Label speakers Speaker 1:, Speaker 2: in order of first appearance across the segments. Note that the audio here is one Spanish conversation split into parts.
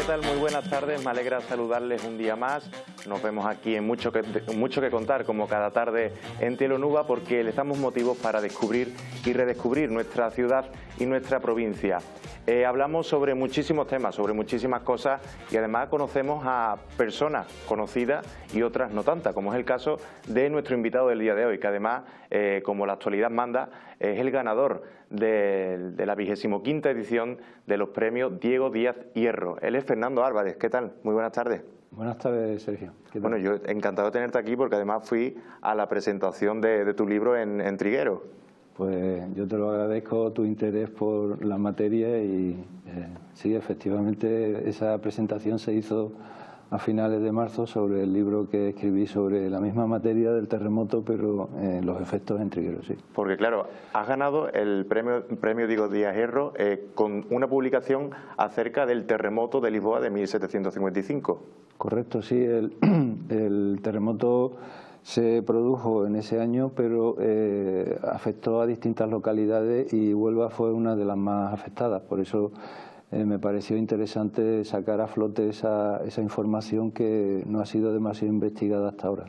Speaker 1: ¿qué tal? Muy buenas tardes, me alegra saludarles un día más. Nos vemos aquí en Mucho que Contar, como cada tarde en Telonuba, porque les damos motivos para descubrir y redescubrir nuestra ciudad y nuestra provincia. Hablamos sobre muchísimos temas, sobre muchísimas cosas, y además conocemos a personas conocidas y otras no tantas, como es el caso de nuestro invitado del día de hoy, que además, como la actualidad manda, es el ganador de la 25ª edición de los premios Diego Díaz Hierro. Él es Fernando Álvarez. ¿Qué tal? Muy buenas tardes.
Speaker 2: Buenas tardes, Sergio.
Speaker 1: Bueno, yo encantado de tenerte aquí porque además fui a la presentación de tu libro en Trigueros.
Speaker 2: Pues yo te lo agradezco, tu interés por la materia y sí, efectivamente esa presentación se hizo a finales de marzo sobre el libro que escribí sobre la misma materia del terremoto, pero los efectos en Trigueros, sí.
Speaker 1: Porque claro, has ganado el premio Diego Díaz Hierro con una publicación acerca del terremoto de Lisboa de 1755.
Speaker 2: Correcto, sí, el terremoto se produjo en ese año, pero afectó a distintas localidades y Huelva fue una de las más afectadas. Por eso me pareció interesante sacar a flote esa información que no ha sido demasiado investigada hasta ahora.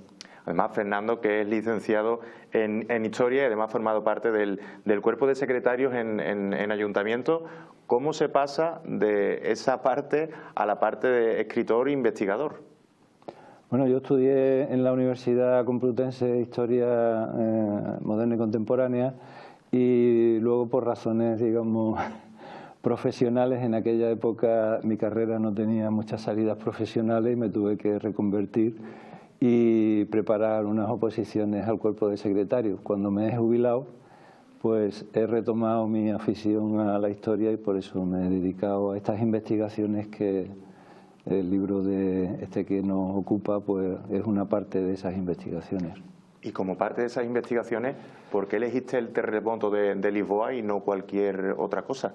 Speaker 1: Además, Fernando, que es licenciado en Historia y además ha formado parte del cuerpo de secretarios en Ayuntamiento, ¿cómo se pasa de esa parte a la parte de escritor e investigador?
Speaker 2: Bueno, yo estudié en la Universidad Complutense Historia Moderna y Contemporánea y luego por razones, digamos, profesionales, en aquella época mi carrera no tenía muchas salidas profesionales y me tuve que reconvertir y preparar unas oposiciones al cuerpo de secretarios. Cuando me he jubilado, pues he retomado mi afición a la historia y por eso me he dedicado a estas investigaciones que el libro que nos ocupa pues es una parte de esas investigaciones.
Speaker 1: Y como parte de esas investigaciones, ¿por qué elegiste el terremoto de Lisboa y no cualquier otra cosa?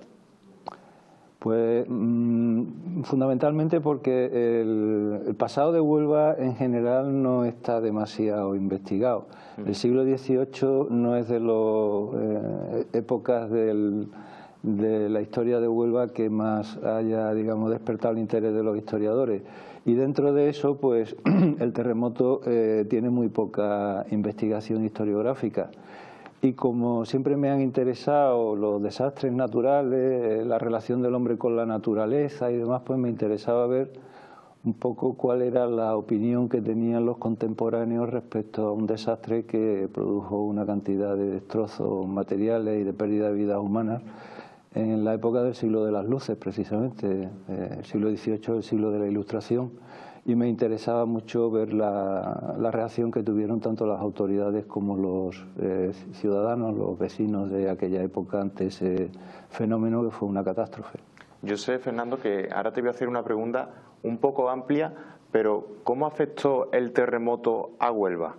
Speaker 2: Pues fundamentalmente porque el pasado de Huelva en general no está demasiado investigado. El siglo XVIII no es de las épocas de la historia de Huelva que más haya, digamos, despertado el interés de los historiadores. Y dentro de eso, pues el terremoto tiene muy poca investigación historiográfica. Y como siempre me han interesado los desastres naturales, la relación del hombre con la naturaleza y demás, pues me interesaba ver un poco cuál era la opinión que tenían los contemporáneos respecto a un desastre que produjo una cantidad de destrozos materiales y de pérdida de vidas humanas en la época del siglo de las luces, precisamente, el siglo XVIII, el siglo de la Ilustración. Y me interesaba mucho ver la reacción que tuvieron tanto las autoridades como los ciudadanos, los vecinos de aquella época ante ese fenómeno que fue una catástrofe.
Speaker 1: Yo sé, Fernando, que ahora te voy a hacer una pregunta un poco amplia, pero ¿cómo afectó el terremoto a Huelva?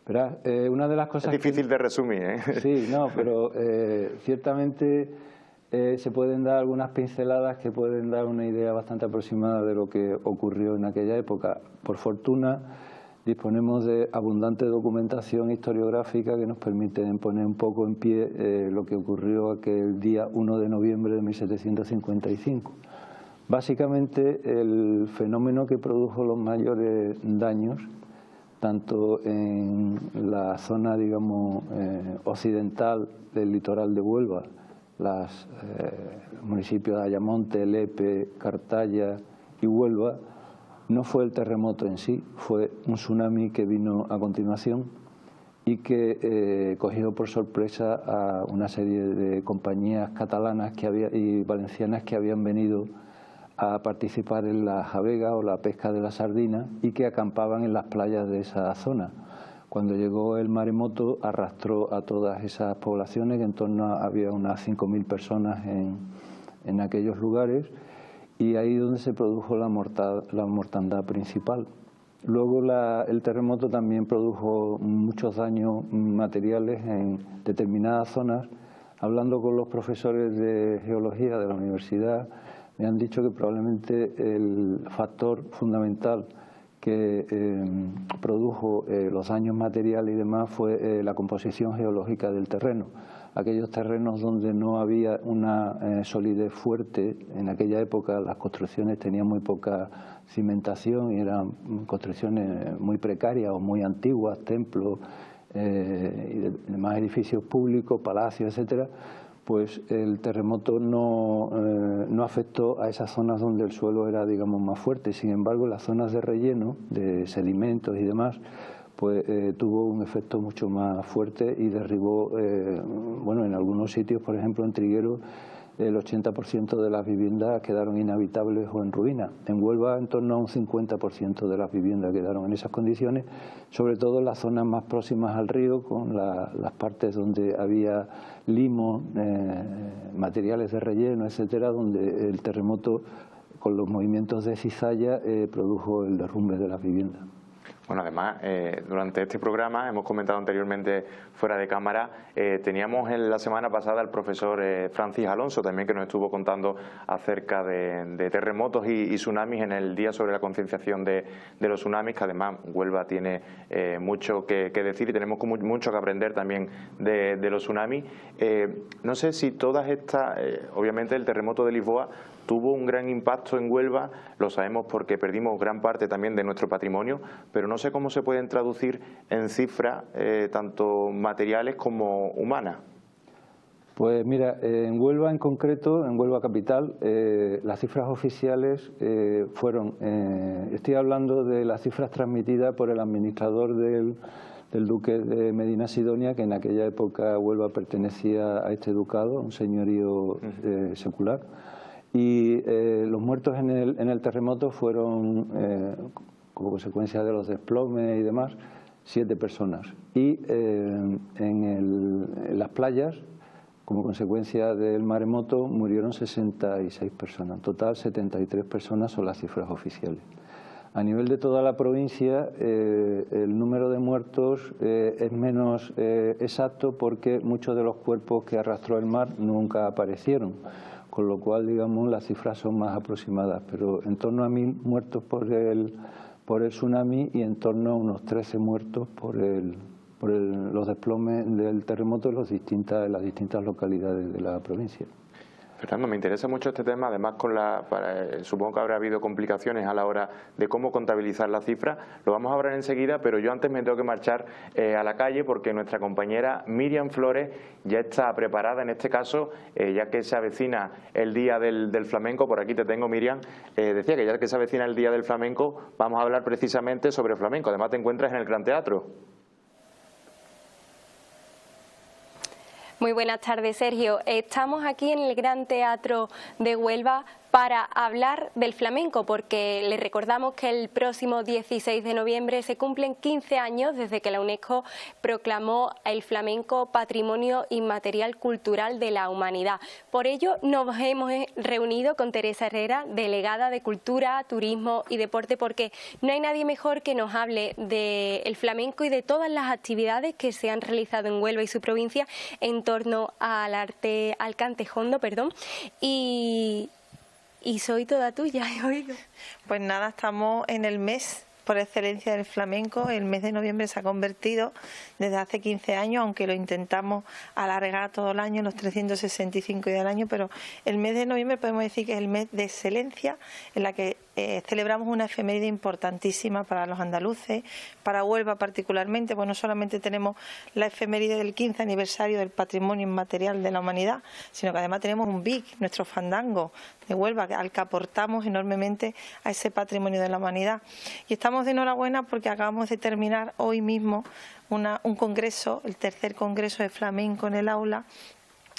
Speaker 2: Verás, una de las cosas
Speaker 1: es difícil de resumir, ¿eh?
Speaker 2: Sí, no, pero ciertamente se pueden dar algunas pinceladas que pueden dar una idea bastante aproximada de lo que ocurrió en aquella época. Por fortuna, disponemos de abundante documentación historiográfica que nos permite poner un poco en pie lo que ocurrió aquel día 1 de noviembre de 1755. Básicamente, el fenómeno que produjo los mayores daños, tanto en la zona, digamos, occidental del litoral de Huelva, los municipios de Ayamonte, Lepe, Cartaya y Huelva, no fue el terremoto en sí, fue un tsunami que vino a continuación y que cogió por sorpresa a una serie de compañías catalanas y valencianas que habían venido a participar en la javega o la pesca de la sardina y que acampaban en las playas de esa zona. Cuando llegó el maremoto arrastró a todas esas poblaciones, que en torno había unas 5.000 personas en aquellos lugares, y ahí es donde se produjo la mortandad principal. Luego el terremoto también produjo muchos daños materiales en determinadas zonas. Hablando con los profesores de geología de la universidad, me han dicho que probablemente el factor fundamental que produjo los daños materiales y demás fue la composición geológica del terreno. aquellos terrenos donde no había una solidez fuerte. En aquella época las construcciones tenían muy poca cimentación y eran construcciones muy precarias o muy antiguas, templos y demás edificios públicos, palacios, etcétera. Pues el terremoto no afectó a esas zonas donde el suelo era, digamos, más fuerte. Sin embargo, las zonas de relleno, de sedimentos y demás, pues tuvo un efecto mucho más fuerte y derribó, bueno, en algunos sitios, por ejemplo en Trigueros, el 80% de las viviendas quedaron inhabitables o en ruina. En Huelva en torno a un 50% de las viviendas quedaron en esas condiciones, sobre todo en las zonas más próximas al río, con las partes donde había limo, materiales de relleno, etcétera, donde el terremoto con los movimientos de cizalla produjo el derrumbe de las viviendas.
Speaker 1: Bueno, además, durante este programa, hemos comentado anteriormente fuera de cámara, teníamos en la semana pasada al profesor Francis Alonso también, que nos estuvo contando acerca de terremotos y tsunamis en el Día sobre la Concienciación de los Tsunamis, que además Huelva tiene mucho que decir y tenemos mucho que aprender también de los tsunamis. No sé si todas estas, obviamente el terremoto de Lisboa tuvo un gran impacto en Huelva, lo sabemos porque perdimos gran parte también de nuestro patrimonio, pero no sé cómo se pueden traducir en cifras tanto materiales como humanas.
Speaker 2: Pues mira, en Huelva en concreto, en Huelva capital, las cifras oficiales fueron, estoy hablando de las cifras transmitidas por el administrador del duque de Medina Sidonia, que en aquella época Huelva pertenecía a este ducado, un señorío secular. Y los muertos en el terremoto fueron, como consecuencia de los desplomes y demás, 7 personas. Y en las playas, como consecuencia del maremoto, murieron 66 personas. En total, 73 personas son las cifras oficiales. A nivel de toda la provincia, el número de muertos es menos exacto porque muchos de los cuerpos que arrastró el mar nunca aparecieron. Con lo cual, digamos, las cifras son más aproximadas, pero en torno a 1000 muertos por el tsunami y en torno a unos 13 muertos por los desplomes del terremoto en las distintas localidades de la provincia.
Speaker 1: Fernando, me interesa mucho este tema, además supongo que habrá habido complicaciones a la hora de cómo contabilizar las cifras. Lo vamos a hablar enseguida, pero yo antes me tengo que marchar a la calle porque nuestra compañera Miriam Flores ya está preparada en este caso, ya que se avecina el Día del Flamenco. Por aquí te tengo, Miriam. Decía que ya que se avecina el Día del Flamenco, vamos a hablar precisamente sobre flamenco. Además te encuentras en el Gran Teatro.
Speaker 3: Muy buenas tardes, Sergio. Estamos aquí en el Gran Teatro de Huelva para hablar del flamenco, porque les recordamos que el próximo 16 de noviembre se cumplen 15 años desde que la UNESCO proclamó el flamenco Patrimonio Inmaterial Cultural de la Humanidad. Por ello nos hemos reunido con Teresa Herrera, delegada de Cultura, Turismo y Deporte, porque no hay nadie mejor que nos hable del flamenco y de todas las actividades que se han realizado en Huelva y su provincia en torno al arte, al cantejondo, y soy toda tuya, he oído.
Speaker 4: Pues nada, estamos en el mes por excelencia del flamenco. El mes de noviembre se ha convertido desde hace 15 años, aunque lo intentamos alargar todo el año, los 365 días del año, pero el mes de noviembre podemos decir que es el mes de excelencia en la que celebramos una efeméride importantísima para los andaluces, para Huelva particularmente, pues no solamente tenemos la efeméride del 15 aniversario del Patrimonio Inmaterial de la Humanidad, sino que además tenemos un BIC, nuestro fandango de Huelva, al que aportamos enormemente a ese patrimonio de la humanidad. Y estamos de enhorabuena porque acabamos de terminar hoy mismo un congreso, el tercer congreso de flamenco en el aula,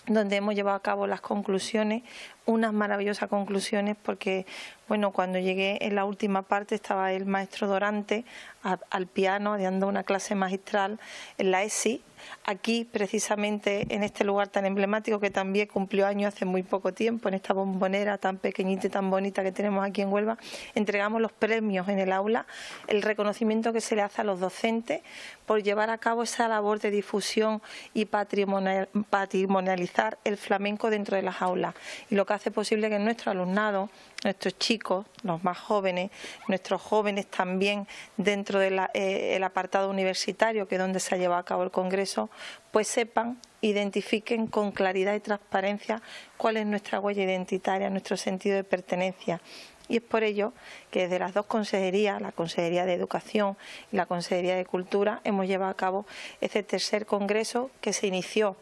Speaker 4: donde hemos llevado a cabo las conclusiones, unas maravillosas conclusiones, porque bueno, cuando llegué en la última parte estaba el maestro Dorante al piano dando una clase magistral en la ESI, aquí precisamente en este lugar tan emblemático que también cumplió años hace muy poco tiempo, en esta bombonera tan pequeñita y tan bonita que tenemos aquí en Huelva. Entregamos los premios en el aula, el reconocimiento que se le hace a los docentes por llevar a cabo esa labor de difusión y patrimonializar el flamenco dentro de las aulas, y lo que hace posible que nuestro alumnado, nuestros chicos, los más jóvenes, nuestros jóvenes también dentro del apartado universitario, que es donde se ha llevado a cabo el congreso, pues sepan identifiquen con claridad y transparencia cuál es nuestra huella identitaria, nuestro sentido de pertenencia. Y es por ello que desde las dos consejerías, la Consejería de Educación y la Consejería de Cultura, hemos llevado a cabo este tercer congreso que se inició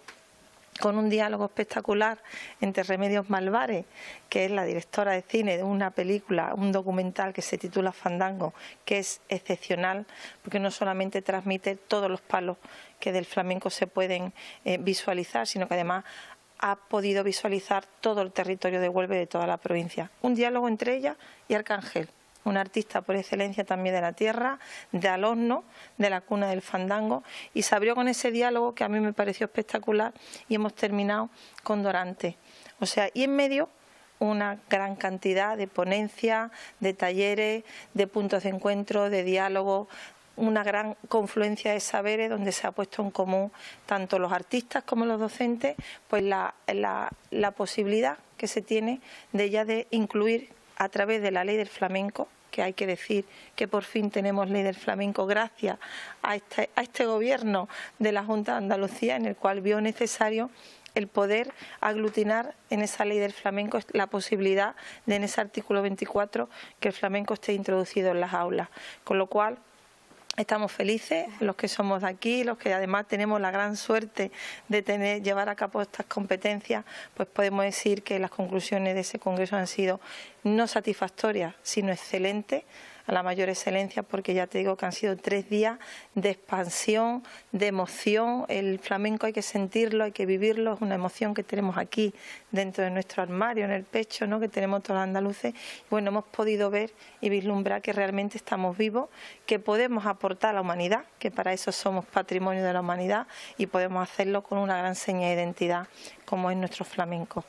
Speaker 4: con un diálogo espectacular entre Remedios Malvares, que es la directora de cine de una película, un documental que se titula Fandango, que es excepcional, porque no solamente transmite todos los palos que del flamenco se pueden visualizar, sino que además ha podido visualizar todo el territorio de Huelva y de toda la provincia. Un diálogo entre ella y Arcángel, un artista por excelencia también de la tierra, de Alhorno, de la cuna del fandango, y se abrió con ese diálogo que a mí me pareció espectacular y hemos terminado con Dorante. O sea, y en medio una gran cantidad de ponencias, de talleres, de puntos de encuentro, de diálogo, una gran confluencia de saberes donde se ha puesto en común tanto los artistas como los docentes, pues la posibilidad que se tiene de ya de incluir a través de la ley del flamenco, que hay que decir que por fin tenemos ley del flamenco gracias a este gobierno de la Junta de Andalucía, en el cual vio necesario el poder aglutinar en esa ley del flamenco la posibilidad de, en ese artículo 24, que el flamenco esté introducido en las aulas. Con lo cual estamos felices, los que somos de aquí, los que además tenemos la gran suerte de llevar a cabo estas competencias, pues podemos decir que las conclusiones de ese congreso han sido no satisfactorias, sino excelentes, a la mayor excelencia, porque ya te digo que han sido 3 días de expansión, de emoción. El flamenco hay que sentirlo, hay que vivirlo, es una emoción que tenemos aquí dentro de nuestro armario, en el pecho, ¿no?, que tenemos todos los andaluces. Y bueno, hemos podido ver y vislumbrar que realmente estamos vivos, que podemos aportar a la humanidad, que para eso somos patrimonio de la humanidad, y podemos hacerlo con una gran seña de identidad como es nuestro flamenco.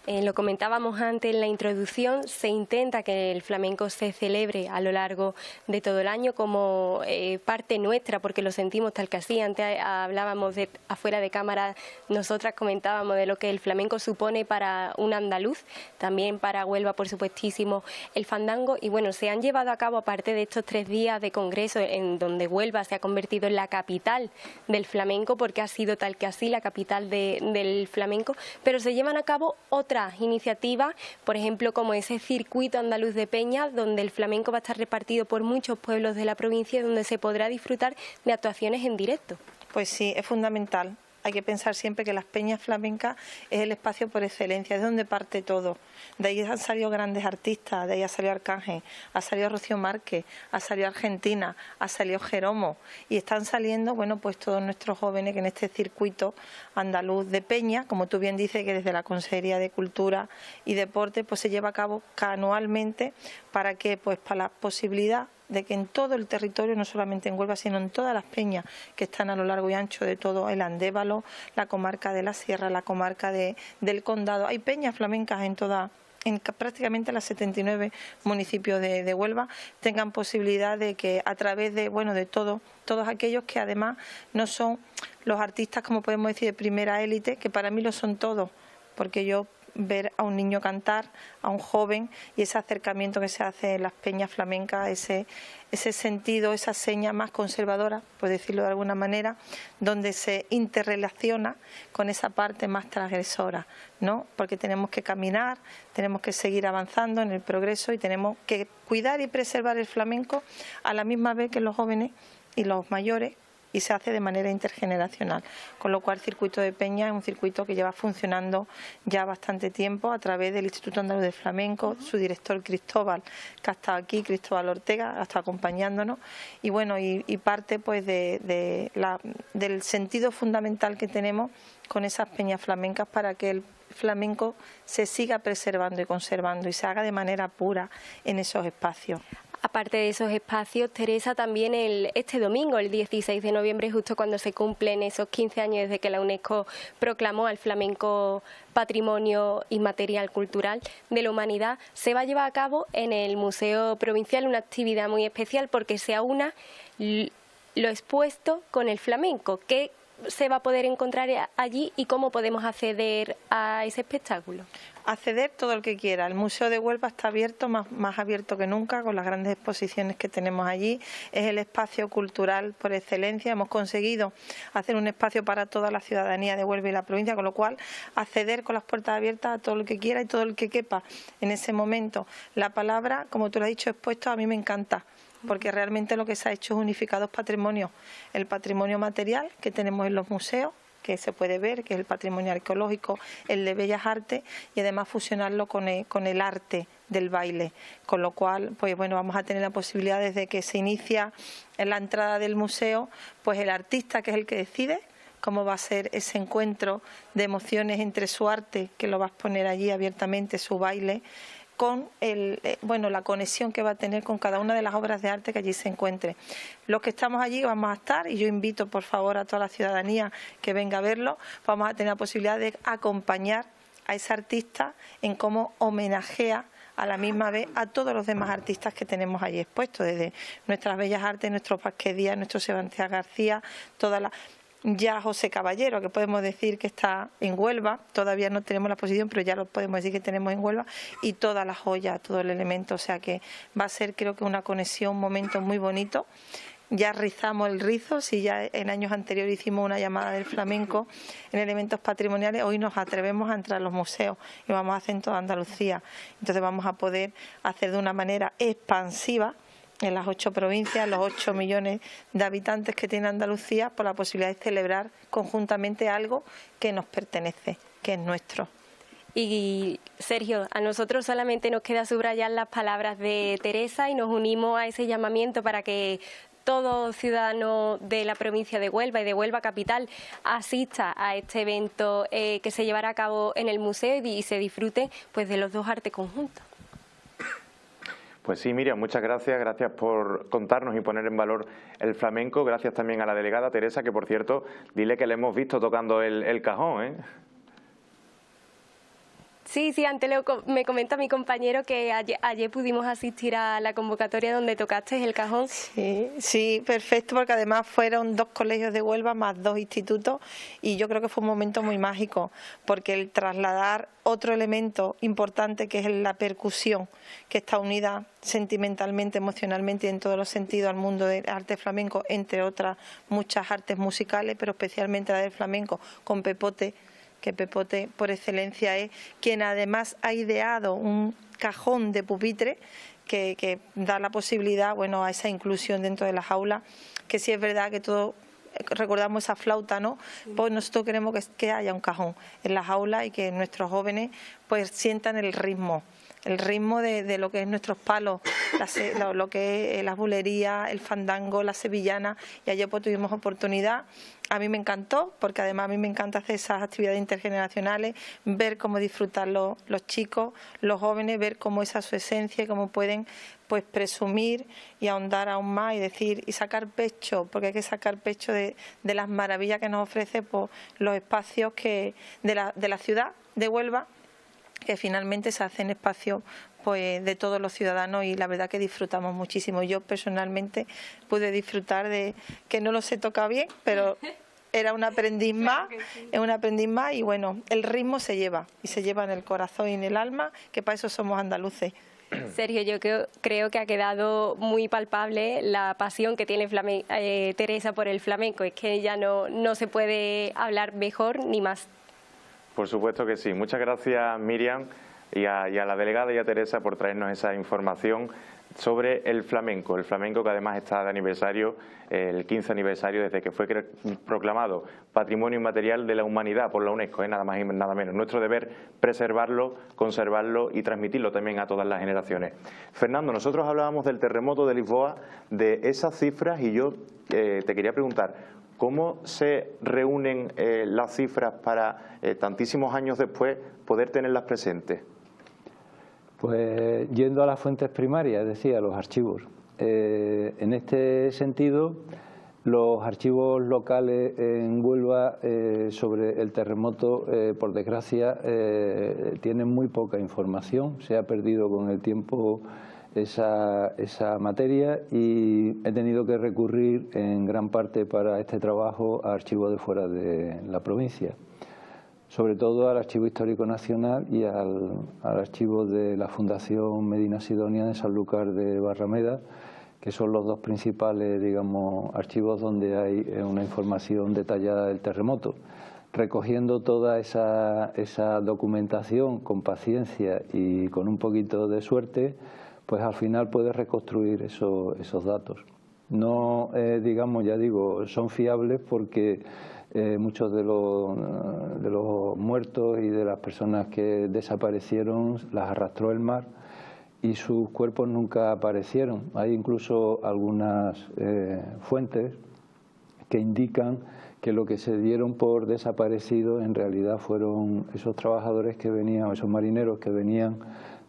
Speaker 3: Lo comentábamos antes en la introducción, se intenta que el flamenco se celebre a lo largo de todo el año como parte nuestra, porque lo sentimos tal que así. Antes hablábamos de afuera de cámara, nosotras comentábamos de lo que el flamenco supone para un andaluz, también para Huelva, por supuestísimo, el fandango. Y bueno, se han llevado a cabo, aparte de estos 3 días de congreso, en donde Huelva se ha convertido en la capital del flamenco, porque ha sido tal que así la capital del flamenco, pero se llevan a cabo otras iniciativas, por ejemplo, como ese circuito andaluz de peñas, donde el flamenco va a estar repartido por muchos pueblos de la provincia, donde se podrá disfrutar de actuaciones en directo.
Speaker 4: Pues sí, es fundamental. Hay que pensar siempre que las peñas flamencas es el espacio por excelencia, es donde parte todo. De ahí han salido grandes artistas, de ahí ha salido Arcángel, ha salido Rocío Márquez, ha salido Argentina, ha salido Jeromo, y están saliendo, bueno, pues todos nuestros jóvenes que en este circuito andaluz de peña, como tú bien dices, que desde la Consejería de Cultura y Deporte pues se lleva a cabo anualmente. ¿Para qué? Pues para la posibilidad de que en todo el territorio, no solamente en Huelva, sino en todas las peñas que están a lo largo y ancho de todo el Andévalo, la comarca de la Sierra, la comarca del Condado. Hay peñas flamencas en prácticamente las 79 municipios de Huelva, tengan posibilidad de que a través de, bueno, de todos aquellos que además no son los artistas, como podemos decir, de primera élite, que para mí lo son todos, porque yo ver a un niño cantar, a un joven, y ese acercamiento que se hace en las peñas flamencas, ese sentido, esa seña más conservadora, por decirlo de alguna manera, donde se interrelaciona con esa parte más transgresora, ¿no? Porque tenemos que caminar, tenemos que seguir avanzando en el progreso y tenemos que cuidar y preservar el flamenco a la misma vez que los jóvenes y los mayores, y se hace de manera intergeneracional, con lo cual el circuito de peña es un circuito que lleva funcionando ya bastante tiempo a través del Instituto Andaluz de Flamenco, su director Cristóbal, que ha estado aquí, Cristóbal Ortega, ha estado acompañándonos, y bueno, y parte pues del sentido fundamental que tenemos con esas peñas flamencas para que el flamenco se siga preservando y conservando y se haga de manera pura en esos espacios.
Speaker 3: Aparte de esos espacios, Teresa, también este domingo, el 16 de noviembre, justo cuando se cumplen esos 15 años desde que la UNESCO proclamó al flamenco Patrimonio Inmaterial Cultural de la Humanidad, se va a llevar a cabo en el Museo Provincial una actividad muy especial porque se aúna lo expuesto con el flamenco. ¿Qué se va a poder encontrar allí y cómo podemos acceder a ese espectáculo?
Speaker 4: Acceder todo el que quiera. El Museo de Huelva está abierto, más abierto que nunca, con las grandes exposiciones que tenemos allí. Es el espacio cultural por excelencia. Hemos conseguido hacer un espacio para toda la ciudadanía de Huelva y la provincia, con lo cual acceder con las puertas abiertas a todo el que quiera y todo el que quepa en ese momento. La palabra, como tú lo has dicho, expuesto, a mí me encanta, porque realmente lo que se ha hecho es unificar dos patrimonios. El patrimonio material que tenemos en los museos, que se puede ver, que es el patrimonio arqueológico, el de Bellas Artes, y además fusionarlo con el arte del baile, con lo cual pues bueno, vamos a tener la posibilidad desde que se inicia en la entrada del museo, pues el artista, que es el que decide cómo va a ser ese encuentro de emociones entre su arte, que lo va a exponer allí abiertamente, su baile, con la conexión que va a tener con cada una de las obras de arte que allí se encuentre. Los que estamos allí vamos a estar, y yo invito por favor a toda la ciudadanía que venga a verlo, vamos a tener la posibilidad de acompañar a ese artista en cómo homenajea a la misma vez a todos los demás artistas que tenemos allí expuestos, desde nuestras Bellas Artes, nuestro Vázquez Díaz, nuestro Sebastián García, ya José Caballero, que podemos decir que está en Huelva, todavía no tenemos la exposición, pero ya lo podemos decir que tenemos en Huelva, y todas las joyas, todo el elemento, o sea que va a ser, creo que una conexión, un momento muy bonito. Ya rizamos el rizo, si ya en años anteriores hicimos una llamada del flamenco en elementos patrimoniales, hoy nos atrevemos a entrar a los museos y vamos a hacer en toda Andalucía. Entonces vamos a poder hacer de una manera expansiva en las 8 provincias, los 8 millones de habitantes que tiene Andalucía, por la posibilidad de celebrar conjuntamente algo que nos pertenece, que es nuestro.
Speaker 3: Y Sergio, a nosotros solamente nos queda subrayar las palabras de Teresa y nos unimos a ese llamamiento para que todo ciudadano de la provincia de Huelva y de Huelva capital asista a este evento que se llevará a cabo en el museo y se disfrute pues de los dos artes conjuntos.
Speaker 1: Pues sí, Miriam, muchas gracias. Gracias por contarnos y poner en valor el flamenco. Gracias también a la delegada Teresa, que por cierto, dile que le hemos visto tocando el cajón, ¿eh?
Speaker 3: Sí, antes me comenta mi compañero que ayer pudimos asistir a la convocatoria donde tocaste el cajón.
Speaker 4: Sí, perfecto, porque además fueron 2 colegios de Huelva más 2 institutos, y yo creo que fue un momento muy mágico, porque el trasladar otro elemento importante, que es la percusión, que está unida sentimentalmente, emocionalmente y en todos los sentidos al mundo del arte flamenco, entre otras muchas artes musicales, pero especialmente la del flamenco, con Pepote, que Pepote por excelencia es quien además ha ideado un cajón de pupitre que da la posibilidad, bueno, a esa inclusión dentro de las aulas, que sí es verdad que todos recordamos esa flauta, ¿no? Pues nosotros queremos que haya un cajón en las aulas y que nuestros jóvenes pues sientan el ritmo de lo que es nuestros palos, lo que es las bulerías, el fandango, la sevillana, y ayer pues tuvimos oportunidad. A mí me encantó, porque además a mí me encanta hacer esas actividades intergeneracionales, ver cómo disfrutar los chicos, los jóvenes, ver cómo esa es su esencia y cómo pueden pues presumir y ahondar aún más y decir y sacar pecho, porque hay que sacar pecho de las maravillas que nos ofrece pues, los espacios de la ciudad de Huelva, que finalmente se hacen espacios pues de todos los ciudadanos, y la verdad que disfrutamos muchísimo. Yo personalmente pude disfrutar de que no lo sé tocar bien, pero era un aprendiz más, es un aprendiz más, y bueno, el ritmo se lleva en el corazón y en el alma, que para eso somos andaluces.
Speaker 3: Sergio, yo creo que ha quedado muy palpable la pasión que tiene Teresa por el flamenco. Es que ya no se puede hablar mejor ni más.
Speaker 1: Por supuesto que sí. Muchas gracias, Miriam, y a la delegada y a Teresa por traernos esa información sobre el flamenco que además está de aniversario, el 15 aniversario desde que fue proclamado Patrimonio Inmaterial de la Humanidad por la UNESCO, nada más y nada menos. Nuestro deber preservarlo, conservarlo y transmitirlo también a todas las generaciones. Fernando, nosotros hablábamos del terremoto de Lisboa, de esas cifras, y yo te quería preguntar, ¿cómo se reúnen las cifras para tantísimos años después poder tenerlas presentes?
Speaker 2: Pues yendo a las fuentes primarias, es decir, a los archivos. En este sentido, los archivos locales en Huelva sobre el terremoto, por desgracia, tienen muy poca información. Se ha perdido con el tiempo esa materia y he tenido que recurrir en gran parte para este trabajo a archivos de fuera de la provincia, sobre todo al Archivo Histórico Nacional y al archivo de la Fundación Medina Sidonia de Sanlúcar de Barrameda, que son los dos principales, digamos, archivos donde hay una información detallada del terremoto. Recogiendo toda esa documentación con paciencia y con un poquito de suerte, pues al final puedes reconstruir esos datos. No, digamos, ya digo, son fiables porque muchos de los muertos y de las personas que desaparecieron las arrastró el mar y sus cuerpos nunca aparecieron. Hay incluso algunas fuentes que indican que lo que se dieron por desaparecido en realidad fueron esos trabajadores que venían, esos marineros que venían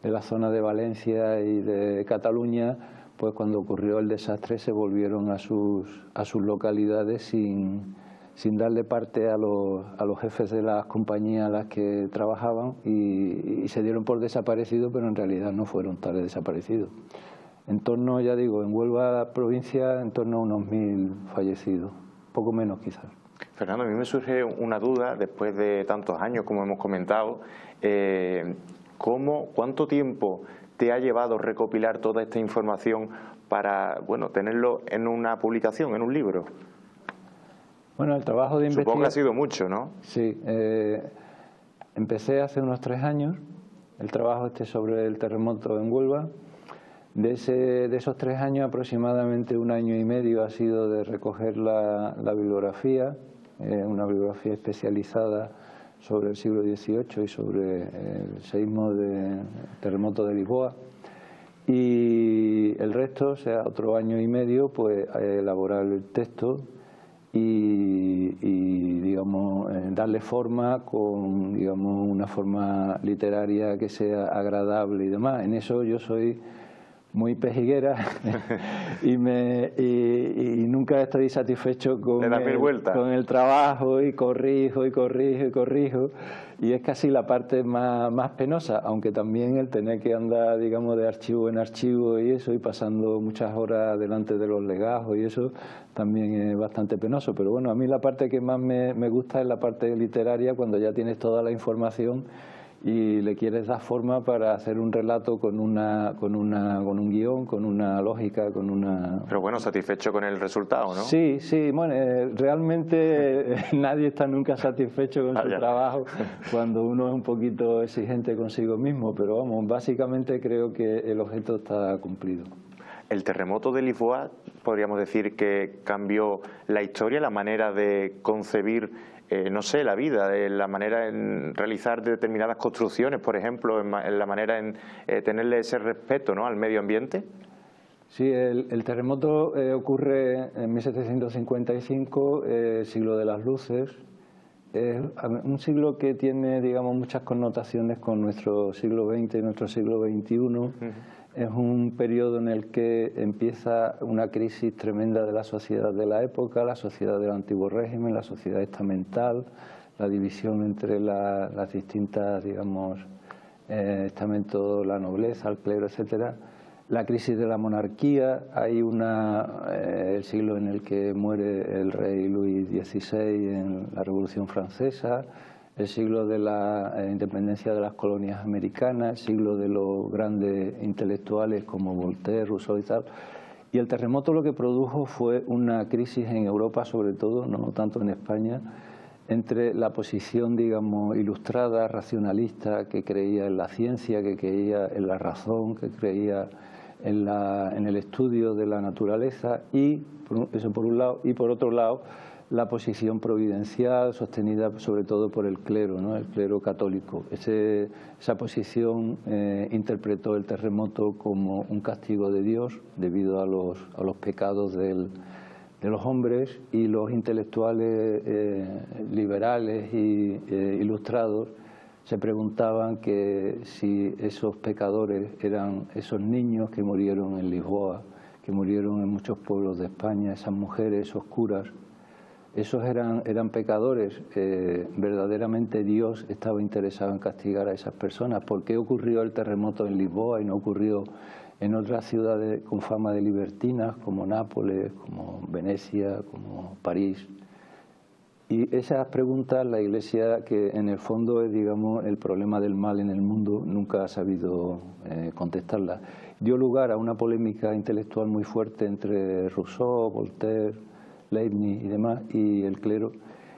Speaker 2: de la zona de Valencia y de Cataluña, pues cuando ocurrió el desastre se volvieron a sus localidades sin darle parte a los jefes de las compañías a las que trabajaban y se dieron por desaparecidos, pero en realidad no fueron tales desaparecidos. En torno, ya digo, en Huelva provincia, en torno a unos 1000 fallecidos, poco menos quizás.
Speaker 1: Fernando, a mí me surge una duda después de tantos años, como hemos comentado. ¿Cuánto tiempo te ha llevado recopilar toda esta información para, bueno, tenerlo en una publicación, en un libro?
Speaker 2: Bueno, el trabajo de investigación...
Speaker 1: Supongo que ha sido mucho, ¿no?
Speaker 2: Sí. Empecé hace unos 3 años el trabajo sobre el terremoto en Huelva. De esos 3 años, aproximadamente 1 año y medio ha sido de recoger la bibliografía, una bibliografía especializada sobre el siglo XVIII y sobre el seísmo del terremoto de Lisboa. Y el resto, o sea, otro 1 año y medio, pues elaborar el texto y digamos, darle forma con, digamos, una forma literaria que sea agradable y demás. En eso yo soy muy pejiguera y nunca estoy satisfecho con el trabajo y corrijo y es casi la parte más penosa, aunque también el tener que andar, digamos, de archivo en archivo y eso, y pasando muchas horas delante de los legajos y eso también es bastante penoso. Pero bueno, a mí la parte que más me gusta es la parte literaria, cuando ya tienes toda la información y le quieres dar forma para hacer un relato con un guión, con una lógica, con una...
Speaker 1: Pero bueno, satisfecho con el resultado, ¿no?
Speaker 2: Sí, bueno, realmente nadie está nunca satisfecho con su trabajo cuando uno es un poquito exigente consigo mismo, pero vamos, básicamente creo que el objeto está cumplido.
Speaker 1: El terremoto de Lisboa, podríamos decir que cambió la historia, la manera de concebir, no sé, la vida, la manera en realizar determinadas construcciones, por ejemplo, en la manera en tenerle ese respeto, ¿no?, al medio ambiente.
Speaker 2: Sí, el terremoto ocurre en 1755, siglo de las luces. Es un siglo que tiene, digamos, muchas connotaciones con nuestro siglo XX y nuestro siglo XXI. Es un periodo en el que empieza una crisis tremenda de la sociedad de la época, la sociedad del antiguo régimen, la sociedad estamental, la división entre las distintas, digamos, estamentos, la nobleza, el clero, etcétera. La crisis de la monarquía, hay el siglo en el que muere el rey Luis XVI en la Revolución Francesa, el siglo de la independencia de las colonias americanas, el siglo de los grandes intelectuales como Voltaire, Rousseau y tal. Y el terremoto lo que produjo fue una crisis en Europa, sobre todo, no tanto en España, entre la posición, digamos, ilustrada, racionalista, que creía en la ciencia, que creía en la razón, que creía en el estudio de la naturaleza, y eso por un lado, y por otro lado la posición providencial sostenida sobre todo por el clero, ¿no?, el clero católico. Esa posición interpretó el terremoto como un castigo de Dios debido a los pecados de los hombres, y los intelectuales liberales e ilustrados se preguntaban que si esos pecadores eran esos niños que murieron en Lisboa, que murieron en muchos pueblos de España, esas mujeres, esos curas, esos eran pecadores. Verdaderamente Dios estaba interesado en castigar a esas personas. ¿Por qué ocurrió el terremoto en Lisboa y no ocurrió en otras ciudades con fama de libertinas, como Nápoles, como Venecia, como París. Y esas preguntas la Iglesia, que en el fondo es, digamos, el problema del mal en el mundo, nunca ha sabido contestarlas. Dio lugar a una polémica intelectual muy fuerte entre Rousseau, Voltaire, Leibniz y demás, y el clero.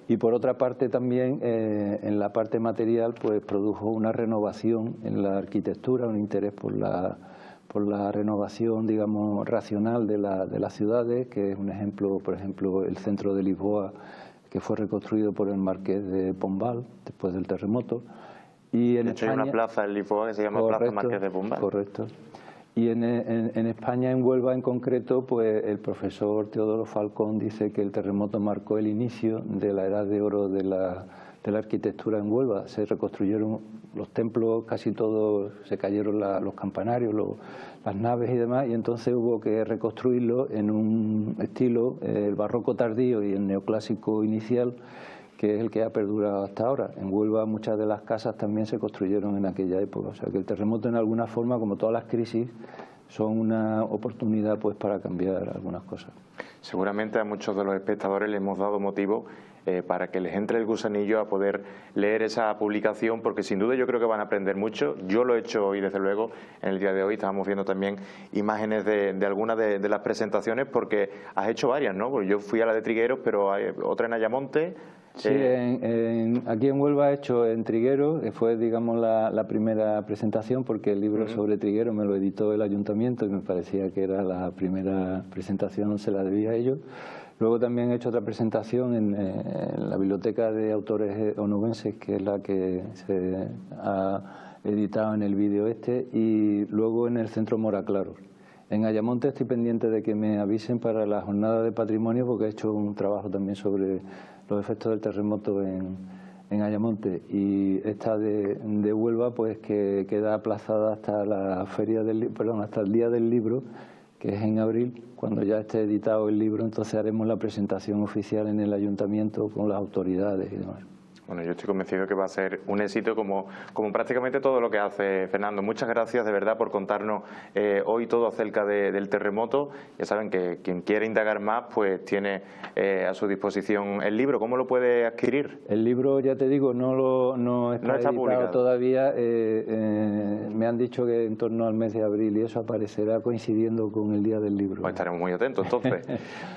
Speaker 2: Y por otra parte también, en la parte material, pues produjo una renovación en la arquitectura, un interés por la renovación, digamos, racional de las ciudades, que es un ejemplo, por ejemplo, el centro de Lisboa, que fue reconstruido por el marqués de Pombal después del terremoto. Y en España,
Speaker 1: hay una plaza en Lisboa que se llama Plaza Marqués de Pombal.
Speaker 2: Correcto. Y en España, en Huelva en concreto, pues el profesor Teodoro Falcón dice que el terremoto marcó el inicio de la edad de oro de la arquitectura en Huelva. Se reconstruyeron los templos, casi todos, se cayeron los campanarios, las naves y demás, y entonces hubo que reconstruirlo en un estilo, el barroco tardío y el neoclásico inicial, que es el que ha perdurado hasta ahora. En Huelva muchas de las casas también se construyeron en aquella época. O sea que el terremoto, en alguna forma, como todas las crisis, son una oportunidad pues para cambiar algunas cosas.
Speaker 1: Seguramente a muchos de los espectadores les hemos dado motivo para que les entre el gusanillo a poder leer esa publicación, porque sin duda yo creo que van a aprender mucho. Yo lo he hecho hoy, desde luego, en el día de hoy estábamos viendo también imágenes de algunas de las presentaciones, porque has hecho varias, ¿no? Pues yo fui a la de Trigueros, pero hay otra en Ayamonte.
Speaker 2: Sí, aquí en Huelva he hecho en Trigueros, que fue, digamos, la primera presentación, porque el libro sobre Trigueros me lo editó el ayuntamiento y me parecía que era la primera presentación, se la debía a ellos. Luego también he hecho otra presentación en la Biblioteca de Autores Onubenses, que es la que se ha editado en el vídeo este, y luego en el Centro Moraclaros. En Ayamonte estoy pendiente de que me avisen para la jornada de patrimonio, porque he hecho un trabajo también sobre los efectos del terremoto en Ayamonte, y esta de Huelva pues que queda aplazada hasta la feria hasta el día del libro, que es en abril. Cuando ya esté editado el libro, entonces haremos la presentación oficial en el ayuntamiento con las autoridades y demás.
Speaker 1: Bueno, yo estoy convencido que va a ser un éxito como prácticamente todo lo que hace Fernando. Muchas gracias de verdad por contarnos hoy todo acerca del terremoto. Ya saben que quien quiere indagar más pues tiene a su disposición el libro. ¿Cómo lo puede adquirir?
Speaker 2: El libro, ya te digo, no está editado
Speaker 1: publicado
Speaker 2: todavía. Me han dicho que en torno al mes de abril, y eso aparecerá coincidiendo con el día del libro.
Speaker 1: Pues estaremos muy atentos entonces.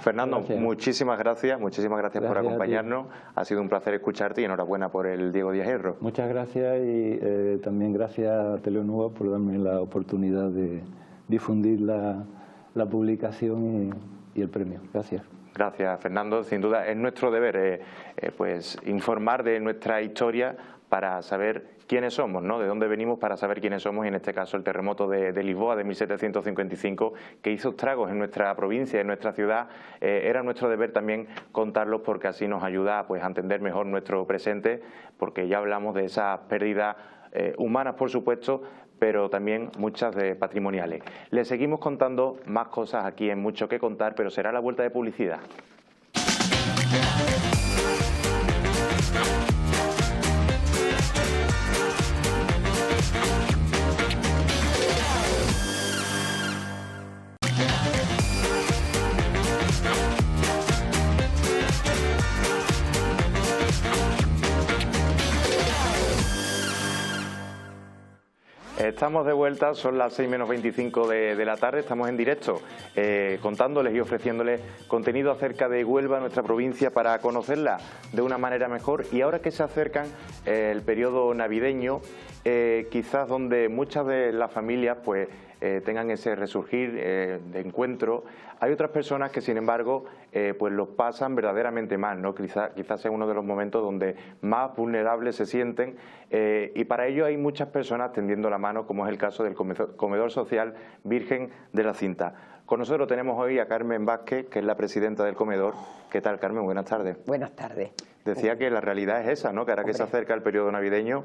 Speaker 1: Fernando,
Speaker 2: gracias.
Speaker 1: Muchísimas gracias por acompañarnos. Ha sido un placer escucharte y enhorabuena por el Diego Díaz Hierro.
Speaker 2: Muchas gracias, y también gracias a Teleonúa por darme la oportunidad de difundir la publicación y el premio. Gracias.
Speaker 1: Gracias, Fernando. Sin duda es nuestro deber pues informar de nuestra historia para saber quiénes somos, ¿no? De dónde venimos, para saber quiénes somos, y en este caso el terremoto de Lisboa de 1755, que hizo estragos en nuestra provincia, en nuestra ciudad. Era nuestro deber también contarlos, porque así nos ayuda pues a entender mejor nuestro presente, porque ya hablamos de esas pérdidas humanas, por supuesto, pero también muchas de patrimoniales. Les seguimos contando más cosas aquí en Mucho que Contar, pero será la vuelta de publicidad. Estamos de vuelta, son las 6:25 de la tarde, estamos en directo contándoles y ofreciéndoles contenido acerca de Huelva, nuestra provincia, para conocerla de una manera mejor. Y ahora que se acercan el periodo navideño, quizás donde muchas de las familias pues tengan ese resurgir de encuentro, hay otras personas que sin embargo pues lo pasan verdaderamente mal, ¿no? Quizás sea uno de los momentos donde más vulnerables se sienten, y para ello hay muchas personas tendiendo la mano, como es el caso del comedor social Virgen de la Cinta. Con nosotros tenemos hoy a Carmen Vázquez, que es la presidenta del comedor. ¿Qué tal, Carmen? Buenas tardes.
Speaker 5: Buenas tardes.
Speaker 1: Decía que la realidad es esa, ¿no? Que ahora que se acerca el periodo navideño,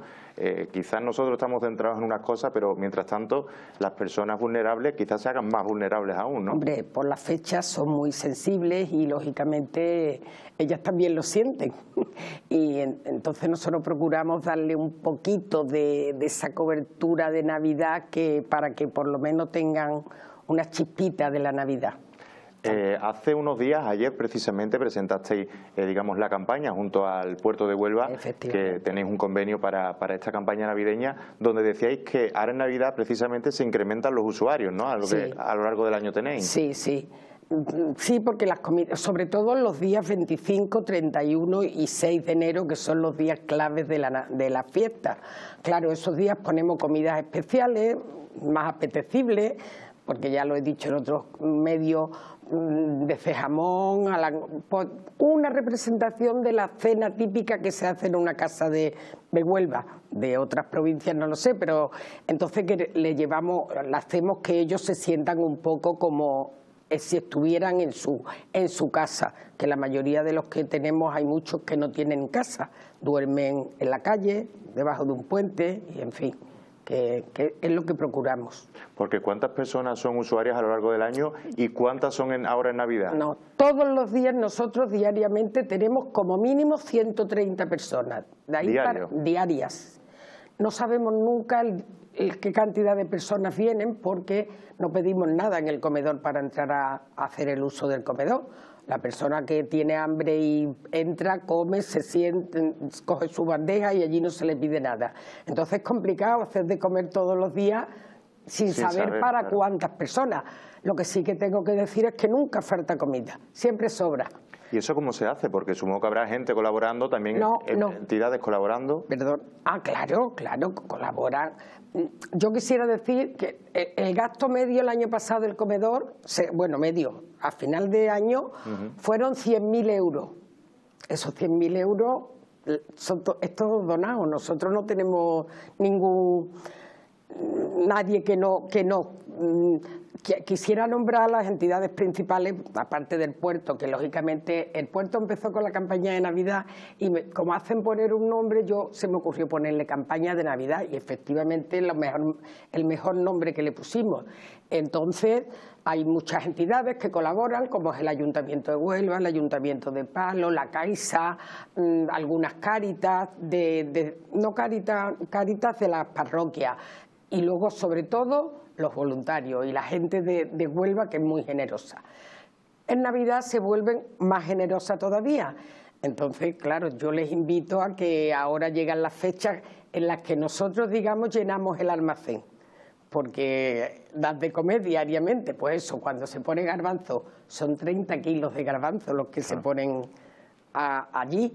Speaker 1: quizás nosotros estamos centrados en unas cosas, pero mientras tanto las personas vulnerables quizás se hagan más vulnerables aún, ¿no?
Speaker 5: Hombre, por las fechas son muy sensibles y lógicamente ellas también lo sienten. Y entonces nosotros procuramos darle un poquito de esa cobertura de Navidad para que por lo menos tengan una chispita de la Navidad.
Speaker 1: Hace unos días, ayer precisamente, presentasteis, digamos, la campaña junto al puerto de Huelva, que tenéis un convenio para esta campaña navideña, donde decíais que ahora en Navidad precisamente se incrementan los usuarios, ¿no? Algo que a lo largo del año tenéis.
Speaker 5: Sí, sí. Sí, porque las comidas, sobre todo los días 25, 31 y 6 de enero, que son los días claves de la fiesta. Claro, esos días ponemos comidas especiales, más apetecibles, porque ya lo he dicho en otros medios, de jamón, una representación de la cena típica que se hace en una casa de Huelva, de otras provincias no lo sé, pero entonces que la hacemos que ellos se sientan un poco como si estuvieran en su casa, que la mayoría de los que tenemos hay muchos que no tienen casa, duermen en la calle, debajo de un puente y en fin. Que es lo que procuramos.
Speaker 1: Porque ¿cuántas personas son usuarias a lo largo del año y cuántas son ahora en Navidad?
Speaker 5: No, todos los días nosotros diariamente tenemos como mínimo 130 personas. De ahí diarias. No sabemos nunca qué cantidad de personas vienen porque no pedimos nada en el comedor para entrar a hacer el uso del comedor. La persona que tiene hambre y entra, come, se siente, coge su bandeja y allí no se le pide nada. Entonces es complicado hacer de comer todos los días sin saber para cuántas personas. Lo que sí que tengo que decir es que nunca falta comida, siempre sobra.
Speaker 1: ¿Y eso cómo se hace? Porque supongo que habrá gente colaborando, también entidades colaborando.
Speaker 5: Perdón. Claro, colaboran. Yo quisiera decir que el gasto medio el año pasado del comedor, a final de año, fueron 100.000 euros. Esos 100.000 euros es todo donado. Nosotros no tenemos nadie que no quisiera nombrar a las entidades principales, aparte del puerto, que lógicamente el puerto empezó con la campaña de Navidad y como hacen poner un nombre, se me ocurrió ponerle campaña de Navidad y efectivamente el mejor nombre que le pusimos. Entonces hay muchas entidades que colaboran, como es el Ayuntamiento de Huelva, el Ayuntamiento de Palo, la Caixa, algunas Cáritas, Cáritas de las parroquias y luego sobre todo los voluntarios y la gente de Huelva, que es muy generosa. En Navidad se vuelven más generosas todavía. Entonces, claro, yo les invito a que ahora llegan las fechas en las que nosotros, digamos, llenamos el almacén. Porque das de comer diariamente, pues eso, cuando se pone garbanzo, son 30 kilos de garbanzo los que se ponen allí.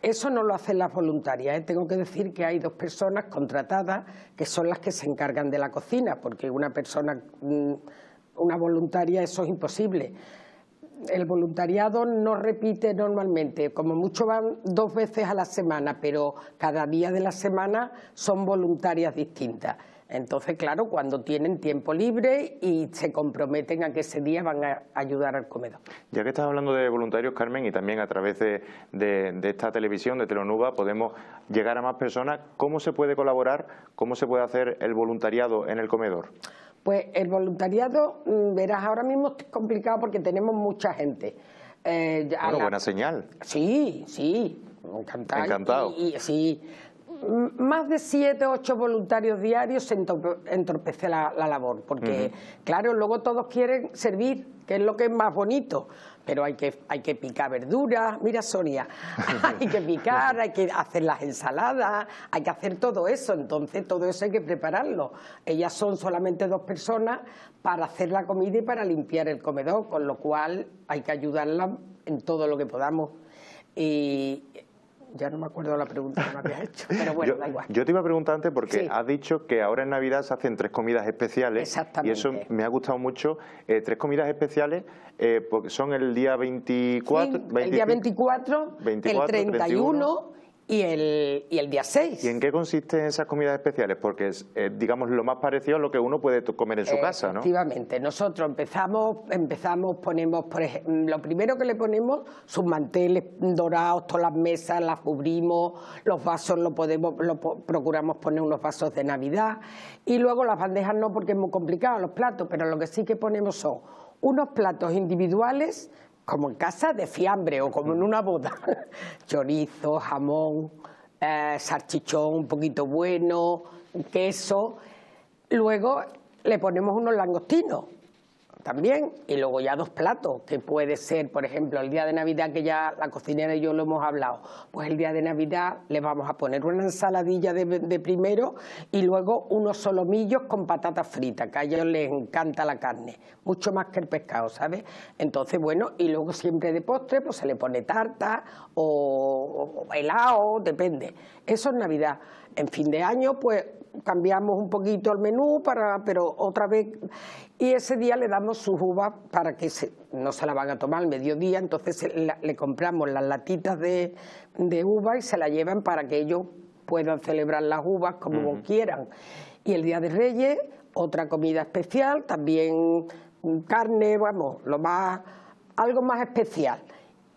Speaker 5: Eso no lo hacen las voluntarias. Tengo que decir que hay 2 personas contratadas que son las que se encargan de la cocina, porque una voluntaria, eso es imposible. El voluntariado no repite normalmente, como mucho van 2 veces a la semana, pero cada día de la semana son voluntarias distintas. Entonces, claro, cuando tienen tiempo libre y se comprometen a que ese día van a ayudar al comedor.
Speaker 1: Ya que estás hablando de voluntarios, Carmen, y también a través de esta televisión, de Telonuba, podemos llegar a más personas. ¿Cómo se puede colaborar? ¿Cómo se puede hacer el voluntariado en el comedor?
Speaker 5: Pues el voluntariado, verás, ahora mismo es complicado porque tenemos mucha gente.
Speaker 1: Buena señal.
Speaker 5: Sí, encantado. Sí. Más de 7 o 8 voluntarios diarios se entorpece la labor, porque claro, luego todos quieren servir, que es lo que es más bonito, pero hay que picar verduras, mira Sonia, hay que picar, hay que hacer las ensaladas, hay que hacer todo eso, entonces todo eso hay que prepararlo. Ellas son solamente 2 personas para hacer la comida y para limpiar el comedor, con lo cual hay que ayudarlas en todo lo que podamos. Y ya no me acuerdo la pregunta que me habías hecho, pero bueno, da igual.
Speaker 1: Yo te iba a preguntar antes porque has dicho que ahora en Navidad se hacen 3 comidas especiales.
Speaker 5: Exactamente.
Speaker 1: Y eso me ha gustado mucho. 3 comidas especiales porque son el día 24...
Speaker 5: Sí, el día 24, el 31 y el día 6.
Speaker 1: ¿Y en qué consisten esas comidas especiales? Porque es, digamos, lo más parecido a lo que uno puede comer en su casa, ¿no?
Speaker 5: Efectivamente. Nosotros empezamos, ponemos, por ejemplo, lo primero que le ponemos, sus manteles dorados, todas las mesas las cubrimos, los vasos procuramos poner unos vasos de Navidad, y luego las bandejas no, porque es muy complicado, los platos, pero lo que sí que ponemos son unos platos individuales, como en casa, de fiambre o como en una boda. Chorizo, jamón, salchichón un poquito bueno, queso. Luego le ponemos unos langostinos también, y luego ya 2 platos, que puede ser, por ejemplo, el día de Navidad, que ya la cocinera y yo lo hemos hablado, pues el día de Navidad le vamos a poner una ensaladilla de primero y luego unos solomillos con patatas fritas, que a ellos les encanta la carne, mucho más que el pescado, ¿sabes? Entonces, bueno, y luego siempre de postre pues se le pone tarta o helado, depende. Eso es Navidad. En fin de año, pues cambiamos un poquito el menú, pero otra vez, y ese día le damos sus uvas para que no se la van a tomar al mediodía, entonces le compramos las latitas de uva y se la llevan para que ellos puedan celebrar las uvas como quieran. Y el día de Reyes, otra comida especial, también carne, vamos, algo más especial.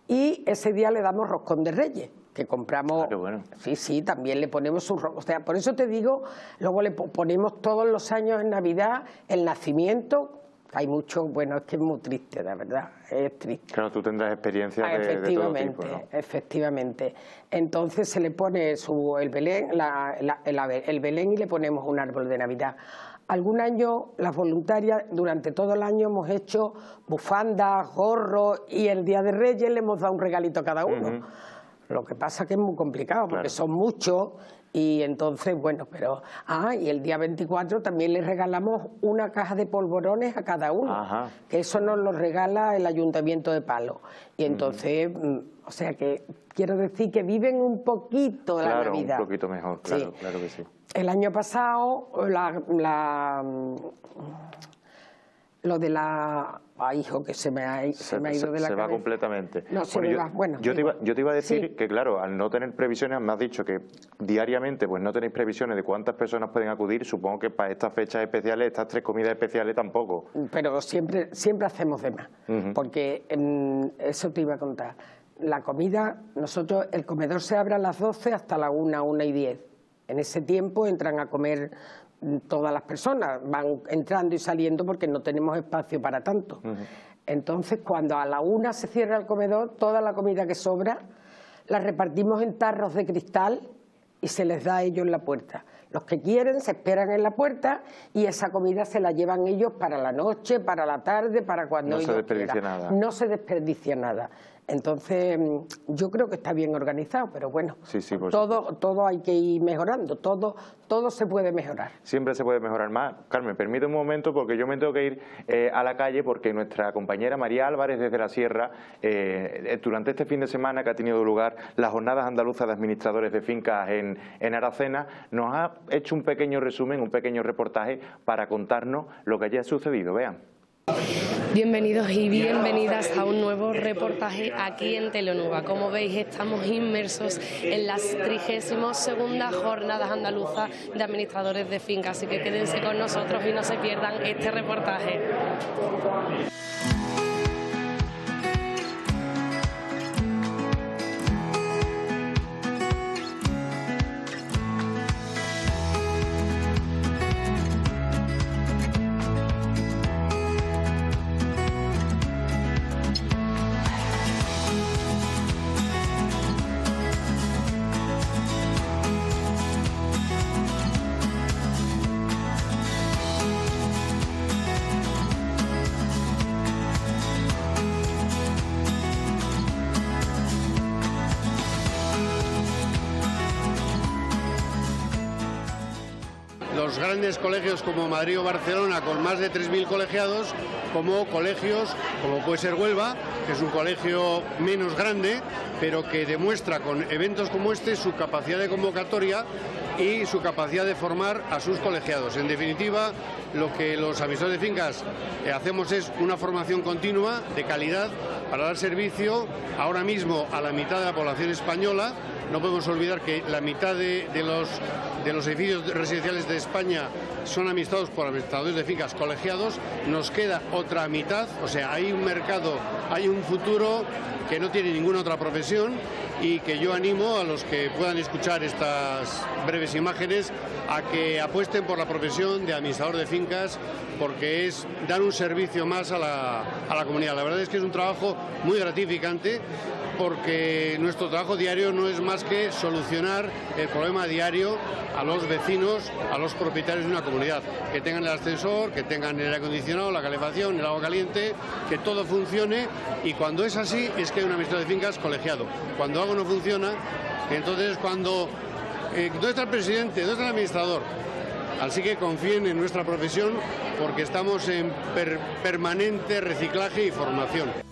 Speaker 5: Y ese día le damos roscón de Reyes, que compramos.
Speaker 1: Ah, qué bueno.
Speaker 5: Sí, también le ponemos su, o sea, por eso te digo, luego le ponemos todos los años en Navidad el nacimiento. Hay mucho, bueno, es que es muy triste, la verdad, es triste.
Speaker 1: Claro, tú tendrás experiencia de todo tipo, ¿no?
Speaker 5: Efectivamente. Entonces se le pone el Belén, el Belén, y le ponemos un árbol de Navidad. Algún año, las voluntarias, durante todo el año hemos hecho bufandas, gorros, y el Día de Reyes le hemos dado un regalito a cada uno. Lo que pasa que es muy complicado, porque son muchos, y entonces, bueno, pero... y el día 24 también le regalamos una caja de polvorones a cada uno, que eso nos lo regala el Ayuntamiento de Palos. Y entonces, o sea que quiero decir que viven un poquito la Navidad.
Speaker 1: Claro, un poquito mejor, claro,
Speaker 5: sí.
Speaker 1: Claro que sí.
Speaker 5: El año pasado, lo de la... Ay, hijo, que se me ha ido de la cabeza.
Speaker 1: Se va completamente.
Speaker 5: No, se me va. Bueno,
Speaker 1: yo te iba a decir que, claro, al no tener previsiones, me has dicho que diariamente pues no tenéis previsiones de cuántas personas pueden acudir. Supongo que para estas fechas especiales, estas 3 comidas especiales tampoco.
Speaker 5: Pero siempre hacemos de más, porque eso te iba a contar. La comida, nosotros, el comedor se abre a las 12 hasta la 1:10. En ese tiempo entran a comer todas las personas, van entrando y saliendo porque no tenemos espacio para tanto. Entonces, cuando a la 1 se cierra el comedor, toda la comida que sobra la repartimos en tarros de cristal y se les da a ellos en la puerta. Los que quieren se esperan en la puerta y esa comida se la llevan ellos para la noche, para la tarde, para cuando ellos quieran. No se desperdicia nada. No se desperdicia nada. Entonces, yo creo que está bien organizado, pero bueno, todo hay que ir mejorando, todo se puede mejorar.
Speaker 1: Siempre se puede mejorar más. Carmen, permíteme un momento porque yo me tengo que ir a la calle porque nuestra compañera María Álvarez desde la Sierra, durante este fin de semana que ha tenido lugar las Jornadas Andaluzas de Administradores de Fincas en Aracena, nos ha hecho un pequeño resumen, un pequeño reportaje para contarnos lo que allí ha sucedido. Vean.
Speaker 6: Bienvenidos y bienvenidas a un nuevo reportaje aquí en Telenuba. Como veis, estamos inmersos en las 32ª Jornadas Andaluzas de Administradores de Fincas, así que quédense con nosotros y no se pierdan este reportaje.
Speaker 7: Los grandes colegios como Madrid o Barcelona, con más de 3.000 colegiados, como colegios como puede ser Huelva, que es un colegio menos grande, pero que demuestra con eventos como este su capacidad de convocatoria y su capacidad de formar a sus colegiados. En definitiva, lo que los administradores de fincas hacemos es una formación continua, de calidad, para dar servicio ahora mismo a la mitad de la población española. No podemos olvidar que la mitad de los edificios residenciales de España son administrados por administradores de fincas colegiados. Nos queda otra mitad, o sea, hay un mercado, hay un futuro que no tiene ninguna otra profesión, y que yo animo a los que puedan escuchar estas breves imágenes a que apuesten por la profesión de administrador de fincas, porque es dar un servicio más a la comunidad. La verdad es que es un trabajo muy gratificante, porque nuestro trabajo diario no es más que solucionar el problema diario a los vecinos, a los propietarios de una comunidad, que tengan el ascensor, que tengan el aire acondicionado, la calefacción, el agua caliente, que todo funcione. Y cuando es así, es que hay un administrador de fincas colegiado. Cuando algo no funciona, entonces ¿dónde está el presidente? ¿Dónde está el administrador? Así que confíen en nuestra profesión, porque estamos en permanente reciclaje y formación.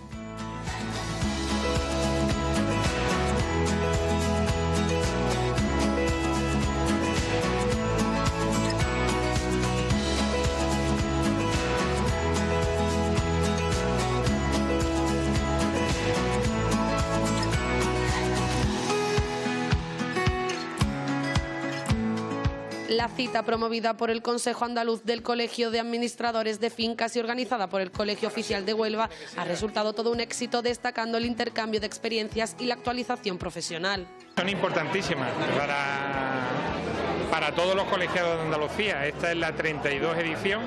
Speaker 6: La cita, promovida por el Consejo Andaluz del Colegio de Administradores de Fincas y organizada por el Colegio Oficial de Huelva, ha resultado todo un éxito, destacando el intercambio de experiencias y la actualización profesional.
Speaker 8: Son importantísimas para todos los colegiados de Andalucía. Esta es la 32 edición.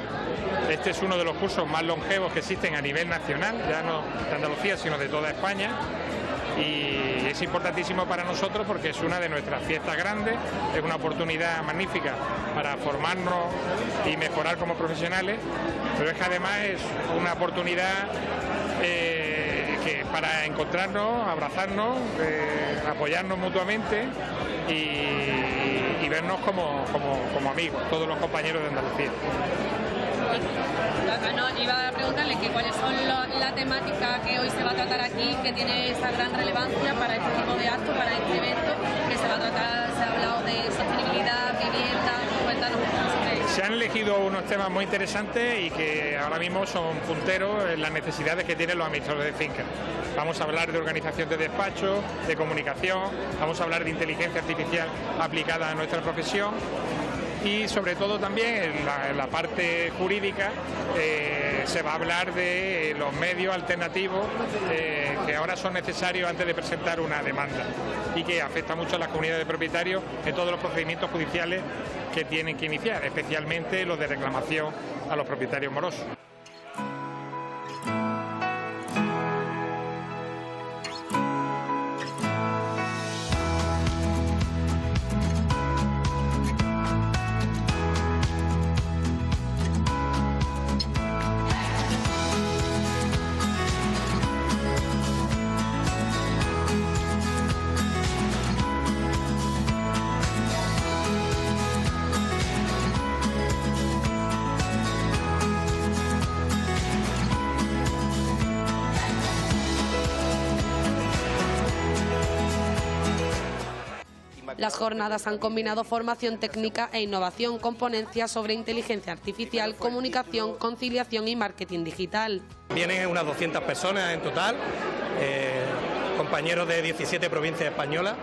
Speaker 8: Este es uno de los cursos más longevos que existen a nivel nacional, ya no de Andalucía, sino de toda España. Y es importantísimo para nosotros porque es una de nuestras fiestas grandes, es una oportunidad magnífica para formarnos y mejorar como profesionales, pero es que además es una oportunidad para encontrarnos, abrazarnos, apoyarnos mutuamente y vernos como amigos, todos los compañeros de Andalucía.
Speaker 9: No, iba a preguntarle que cuáles son la temática que hoy se va a tratar aquí, que tiene esa gran relevancia para este tipo de actos, para este evento, que se va a tratar, se ha hablado de sostenibilidad, vivienda. Cuéntanos un poco sobre eso.
Speaker 8: Se han elegido unos temas muy interesantes y que ahora mismo son punteros en las necesidades que tienen los administradores de fincas. Vamos a hablar de organización de despacho, de comunicación, vamos a hablar de inteligencia artificial aplicada a nuestra profesión. Y sobre todo también en la parte jurídica se va a hablar de los medios alternativos que ahora son necesarios antes de presentar una demanda y que afecta mucho a las comunidades de propietarios en todos los procedimientos judiciales que tienen que iniciar, especialmente los de reclamación a los propietarios morosos.
Speaker 6: Las jornadas han combinado formación técnica e innovación con ponencias sobre inteligencia artificial, comunicación, conciliación y marketing digital.
Speaker 10: Vienen unas 200 personas en total, compañeros de 17 provincias españolas,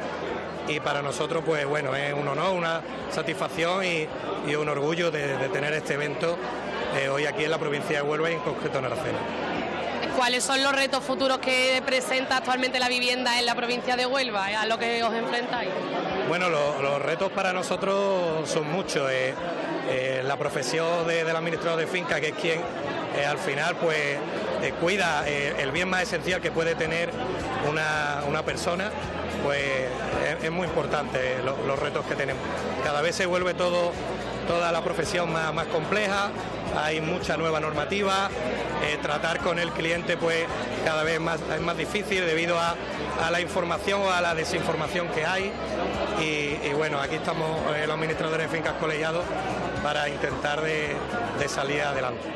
Speaker 10: y para nosotros pues bueno, es un honor, una satisfacción y un orgullo de tener este evento hoy aquí en la provincia de Huelva y en concreto en Aracena.
Speaker 6: ¿Cuáles son los retos futuros que presenta actualmente la vivienda en la provincia de Huelva, a lo que os enfrentáis?
Speaker 10: Bueno, los retos para nosotros son muchos. La profesión del administrador de finca, que es quien al final pues cuida el bien más esencial que puede tener una persona, pues es muy importante los retos que tenemos. Cada vez se vuelve toda la profesión más compleja, hay mucha nueva normativa, tratar con el cliente pues cada vez es más difícil debido a la información o a la desinformación que hay y bueno, aquí estamos los administradores de fincas colegiados para intentar de salir adelante.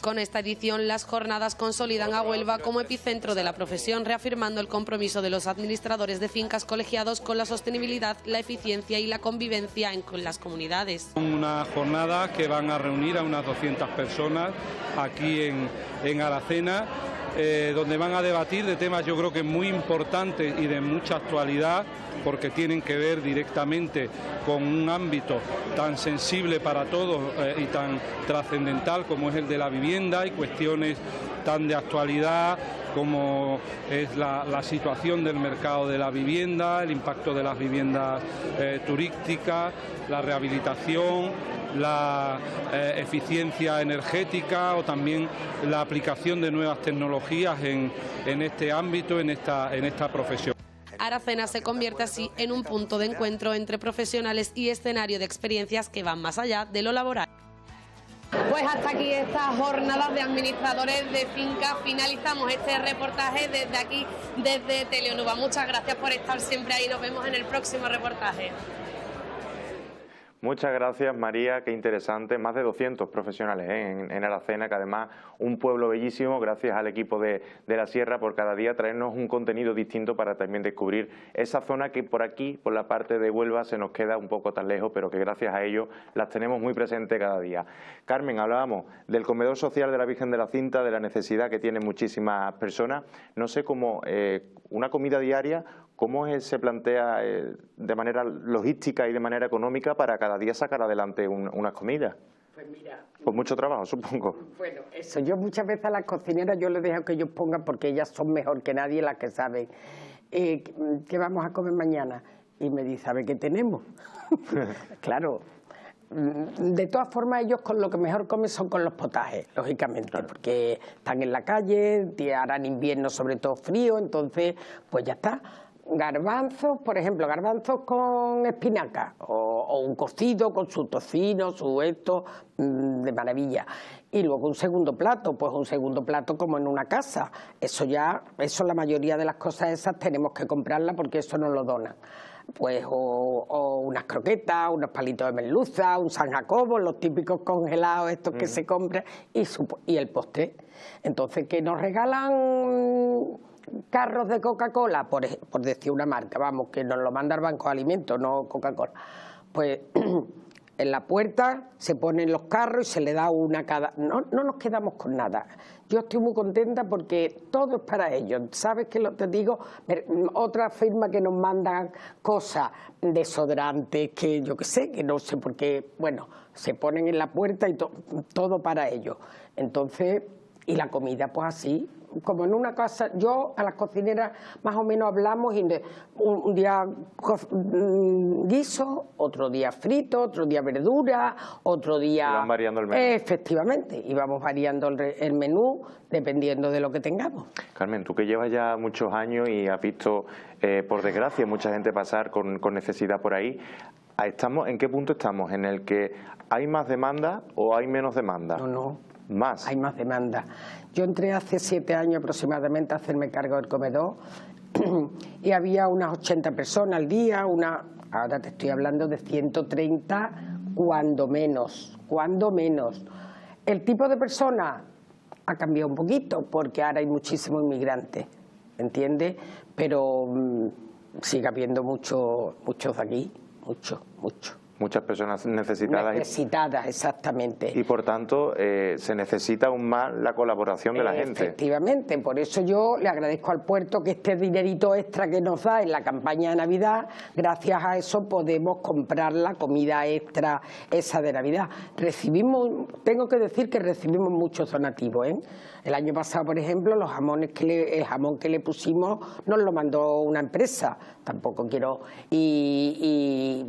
Speaker 6: Con esta edición, las jornadas consolidan a Huelva como epicentro de la profesión, reafirmando el compromiso de los administradores de fincas colegiados con la sostenibilidad, la eficiencia y la convivencia con las comunidades.
Speaker 11: Una jornada que van a reunir a unas 200 personas aquí en Aracena, donde van a debatir de temas yo creo que muy importantes y de mucha actualidad, porque tienen que ver directamente con un ámbito tan sensible para todos y tan trascendental como es el de la vivienda, y cuestiones tan de actualidad como es la situación del mercado de la vivienda, el impacto de las viviendas turísticas, la rehabilitación, la eficiencia energética o también la aplicación de nuevas tecnologías en este ámbito, en esta profesión.
Speaker 6: Aracena se convierte así en un punto de encuentro entre profesionales y escenario de experiencias que van más allá de lo laboral. Pues hasta aquí estas jornadas de administradores de fincas. Finalizamos este reportaje desde aquí, desde Teleonuba. Muchas gracias por estar siempre ahí. Nos vemos en el próximo reportaje.
Speaker 1: Muchas gracias, María, qué interesante. Más de 200 profesionales en Aracena, que además un pueblo bellísimo, gracias al equipo de la Sierra por cada día traernos un contenido distinto para también descubrir esa zona que por aquí, por la parte de Huelva, se nos queda un poco tan lejos, pero que gracias a ello las tenemos muy presentes cada día. Carmen, hablábamos del comedor social de la Virgen de la Cinta, de la necesidad que tienen muchísimas personas. No sé cómo una comida diaria, ¿cómo se plantea de manera logística y de manera económica para cada día sacar adelante unas comidas?
Speaker 5: Pues mira,
Speaker 1: con mucho trabajo, supongo.
Speaker 5: Bueno, eso, yo muchas veces a las cocineras yo les dejo que ellos pongan, porque ellas son mejor que nadie las que saben qué vamos a comer mañana. Y me dice, ¿sabe qué tenemos? Claro. De todas formas, ellos con lo que mejor comen son con los potajes, lógicamente, claro, porque están en la calle, harán invierno sobre todo frío, entonces pues ya está. Garbanzos, por ejemplo, garbanzos con espinaca o un cocido con su tocino, su esto, de maravilla. Y luego un segundo plato, pues un segundo plato como en una casa. Eso la mayoría de las cosas esas tenemos que comprarlas porque eso nos lo donan. Pues o unas croquetas, unos palitos de merluza, un San Jacobo, los típicos congelados estos que se compran, y el postre. Entonces, que nos regalan carros de Coca-Cola, por decir una marca, vamos, que nos lo manda el Banco de Alimentos, no Coca-Cola. Pues en la puerta se ponen los carros y se le da una a cada. No nos quedamos con nada. Yo estoy muy contenta porque todo es para ellos. ¿Sabes qué te digo? Otra firma que nos mandan cosas, desodorantes, que yo qué sé, que no sé por qué, bueno, se ponen en la puerta y todo para ellos. Entonces, y la comida pues así, como en una casa, yo a las cocineras más o menos hablamos y un día guiso, otro día frito, otro día verdura, otro día.
Speaker 1: Y van variando el menú.
Speaker 5: Efectivamente, y vamos variando el menú dependiendo de lo que tengamos.
Speaker 1: Carmen, tú que llevas ya muchos años y has visto, por desgracia, mucha gente pasar con necesidad por ahí, ¿en qué punto estamos? ¿En el que hay más demanda o hay menos demanda?
Speaker 5: No.
Speaker 1: Más.
Speaker 5: Hay más demanda. Yo entré hace 7 años aproximadamente a hacerme cargo del comedor y había unas 80 personas al día, ahora te estoy hablando de 130 cuando menos. El tipo de persona ha cambiado un poquito porque ahora hay muchísimos inmigrantes, ¿entiendes? Pero sigue habiendo muchos de aquí, mucho.
Speaker 1: Muchas personas necesitadas.
Speaker 5: Necesitadas, exactamente.
Speaker 1: Y por tanto se necesita aún más la colaboración de la gente.
Speaker 5: Efectivamente, por eso yo le agradezco al puerto que este dinerito extra que nos da en la campaña de Navidad, gracias a eso podemos comprar la comida extra esa de Navidad. Tengo que decir que recibimos muchos donativos, ¿eh? El año pasado, por ejemplo, el jamón que le pusimos nos lo mandó una empresa, tampoco quiero, y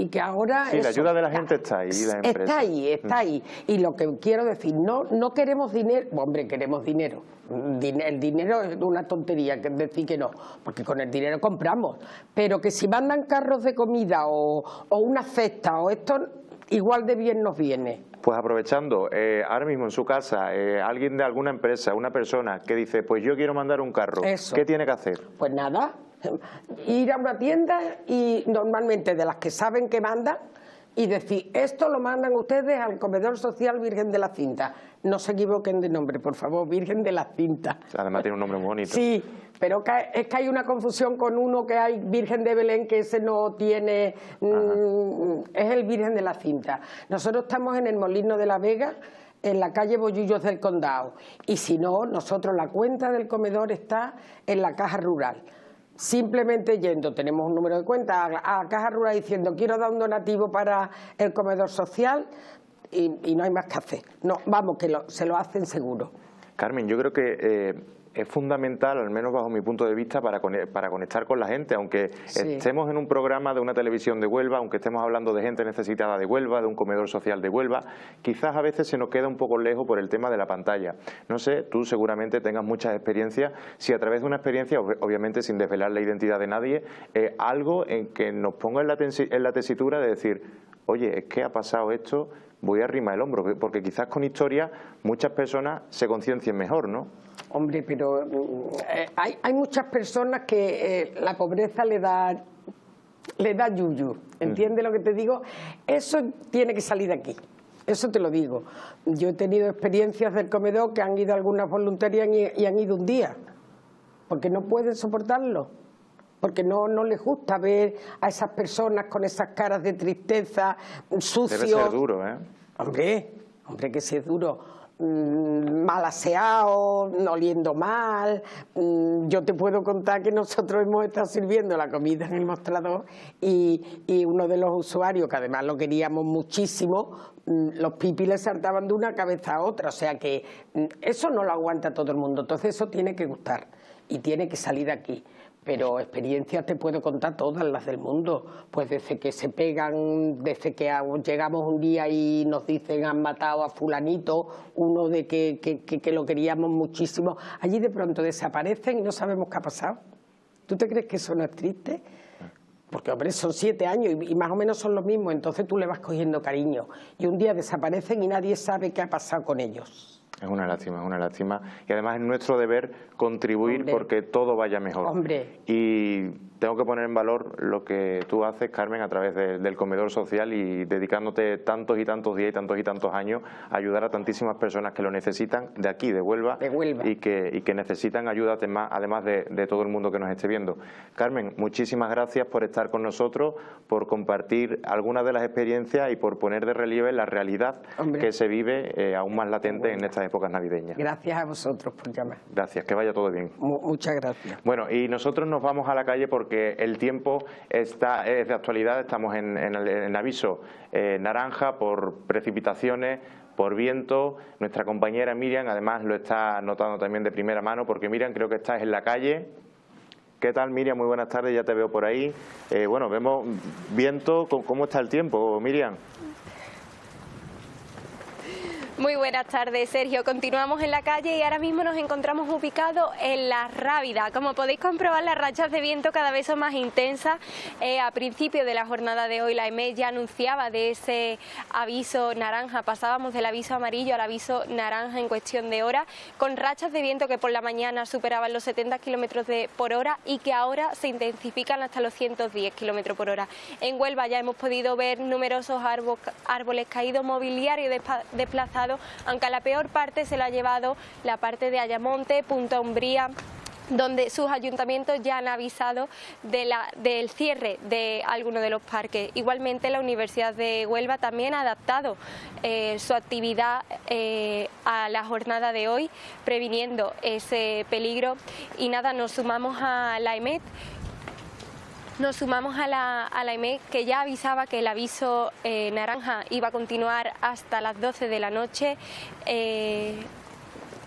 Speaker 5: que ahora...
Speaker 1: Sí, la ayuda de la gente está ahí, la empresa.
Speaker 5: Está ahí, y lo que quiero decir, no queremos dinero, hombre, queremos dinero. El dinero es una tontería decir que no, porque con el dinero compramos, pero que si mandan carros de comida o una cesta o esto, igual de bien nos viene.
Speaker 1: Pues aprovechando, ahora mismo en su casa, alguien de alguna empresa, una persona que dice, pues yo quiero mandar un carro, ¿qué tiene que hacer?
Speaker 5: Pues nada, ir a una tienda y normalmente de las que saben que mandan, y decir, esto lo mandan ustedes al comedor social Virgen de la Cinta. No se equivoquen de nombre, por favor, Virgen de la Cinta.
Speaker 1: Además tiene un nombre muy bonito.
Speaker 5: Sí, pero es que hay una confusión con uno que hay Virgen de Belén, que ese no tiene, es el Virgen de la Cinta. Nosotros estamos en el Molino de la Vega, en la calle Bollullos del Condado, y si no, nosotros la cuenta del comedor está en la Caja Rural. Simplemente yendo, tenemos un número de cuenta a Caja Rural diciendo quiero dar un donativo para el comedor social y no hay más que hacer. No, vamos, que se lo hacen seguro.
Speaker 1: Carmen, yo creo que es fundamental, al menos bajo mi punto de vista, para conectar con la gente, aunque estemos en un programa de una televisión de Huelva, aunque estemos hablando de gente necesitada de Huelva, de un comedor social de Huelva, quizás a veces se nos queda un poco lejos por el tema de la pantalla. No sé, tú seguramente tengas muchas experiencias, si a través de una experiencia, obviamente sin desvelar la identidad de nadie, algo en que nos ponga en la tesitura de decir, oye, es que ha pasado esto, voy a arrimar el hombro, porque quizás con historia muchas personas se conciencien mejor, ¿no?
Speaker 5: Hombre, pero hay muchas personas que la pobreza le da yuyu, ¿entiendes lo que te digo? Eso tiene que salir de aquí, eso te lo digo. Yo he tenido experiencias del comedor que han ido algunas voluntarias y han ido un día, porque no pueden soportarlo, porque no les gusta ver a esas personas con esas caras de tristeza, sucios.
Speaker 1: Debe ser duro, ¿eh?
Speaker 5: Hombre, que sí es duro. Mal aseado, oliendo mal. Yo te puedo contar que nosotros hemos estado sirviendo la comida en el mostrador y uno de los usuarios, que además lo queríamos muchísimo, los pipis le saltaban de una cabeza a otra, o sea que eso no lo aguanta todo el mundo, entonces eso tiene que gustar y tiene que salir de aquí. Pero experiencias te puedo contar todas las del mundo, pues desde que se pegan, desde que llegamos un día y nos dicen han matado a fulanito, uno de que lo queríamos muchísimo, allí de pronto desaparecen y no sabemos qué ha pasado. ¿Tú te crees que eso no es triste? Porque, hombre, son 7 años y más o menos son los mismos, entonces tú le vas cogiendo cariño. Y un día desaparecen y nadie sabe qué ha pasado con ellos.
Speaker 1: Es una lástima. Y además es nuestro deber contribuir porque todo vaya mejor. Y tengo que poner en valor lo que tú haces, Carmen, a través del comedor social y dedicándote tantos y tantos días y tantos años a ayudar a tantísimas personas que lo necesitan de aquí, de Huelva. Y que necesitan ayuda además de todo el mundo que nos esté viendo. Carmen, muchísimas gracias por estar con nosotros, por compartir algunas de las experiencias y por poner de relieve la realidad que se vive aún más latente en estas épocas navideñas.
Speaker 5: Gracias a vosotros por llamar.
Speaker 1: Gracias, que vaya todo bien.
Speaker 5: Muchas gracias.
Speaker 1: Bueno, y nosotros nos vamos a la calle porque el tiempo es de actualidad, estamos en aviso naranja por precipitaciones, por viento. Nuestra compañera Miriam además lo está notando también de primera mano, porque Miriam, creo que estás en la calle. ¿Qué tal, Miriam? Muy buenas tardes, ya te veo por ahí. Bueno, vemos viento. ¿Cómo está el tiempo, Miriam?
Speaker 3: Muy buenas tardes, Sergio. Continuamos en la calle y ahora mismo nos encontramos ubicados en La Rábida. Como podéis comprobar, las rachas de viento cada vez son más intensas. A principio de la jornada de hoy, la EMET ya anunciaba de ese aviso naranja. Pasábamos del aviso amarillo al aviso naranja en cuestión de horas, con rachas de viento que por la mañana superaban los 70 kilómetros por hora y que ahora se intensifican hasta los 110 kilómetros por hora. En Huelva ya hemos podido ver numerosos árboles caídos, mobiliario desplazado, aunque a la peor parte se lo ha llevado la parte de Ayamonte, Punta Umbría, donde sus ayuntamientos ya han avisado del cierre de algunos de los parques. Igualmente la Universidad de Huelva también ha adaptado su actividad a la jornada de hoy, previniendo ese peligro. Y nada, nos sumamos a la EMET. Nos sumamos a la EMET, que ya avisaba que el aviso naranja iba a continuar hasta las 12 de la noche,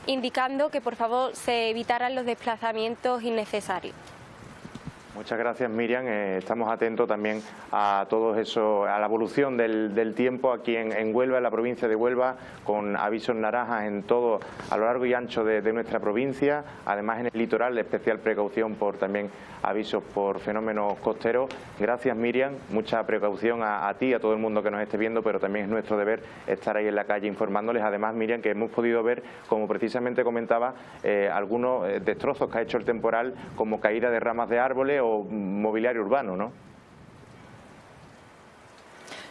Speaker 3: indicando que por favor se evitaran los desplazamientos innecesarios.
Speaker 1: Muchas gracias, Miriam. Estamos atentos también a todo eso, a la evolución del tiempo aquí en Huelva, en la provincia de Huelva, con avisos naranjas en todo, a lo largo y ancho de nuestra provincia. Además, en el litoral, de especial precaución por también avisos por fenómenos costeros. Gracias, Miriam. Mucha precaución a ti, a todo el mundo que nos esté viendo, pero también es nuestro deber estar ahí en la calle informándoles. Además, Miriam, que hemos podido ver, como precisamente comentaba, algunos destrozos que ha hecho el temporal, como caída de ramas de árboles o mobiliario urbano, ¿no?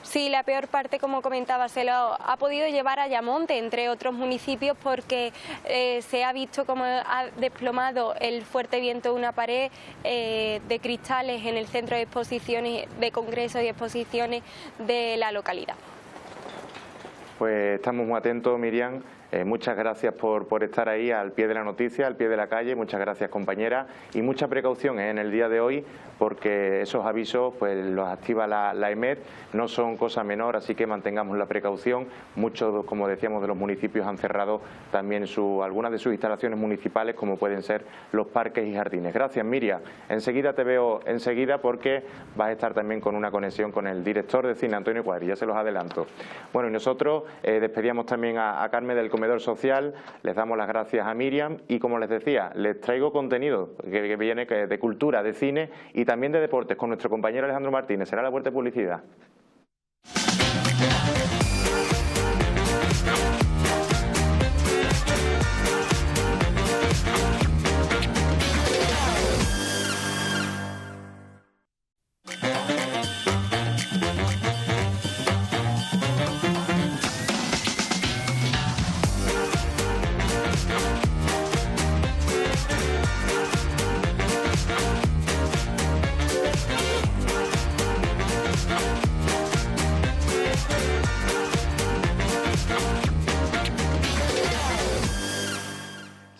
Speaker 3: Sí, la peor parte, como comentaba, se lo ha podido llevar a Ayamonte, entre otros municipios, porque se ha visto cómo ha desplomado el fuerte viento una pared de cristales en el centro de exposiciones, de congresos y exposiciones de la localidad.
Speaker 1: Pues estamos muy atentos, Miriam. Muchas gracias por estar ahí al pie de la noticia, al pie de la calle. Muchas gracias, compañera. Y mucha precaución en el día de hoy, porque esos avisos pues los activa la EMET, no son cosa menor, así que mantengamos la precaución. Muchos, como decíamos, de los municipios han cerrado también algunas de sus instalaciones municipales, como pueden ser los parques y jardines. Gracias, Miriam. Enseguida te veo porque vas a estar también con una conexión con el director de cine, Antonio Cuadri, ya se los adelanto. Bueno, y nosotros despedíamos también a Carmen del Comedor Social, les damos las gracias a Miriam y, como les decía, les traigo contenido que viene de cultura, de cine y también de deportes con nuestro compañero Alejandro Martínez. Será la vuelta de publicidad.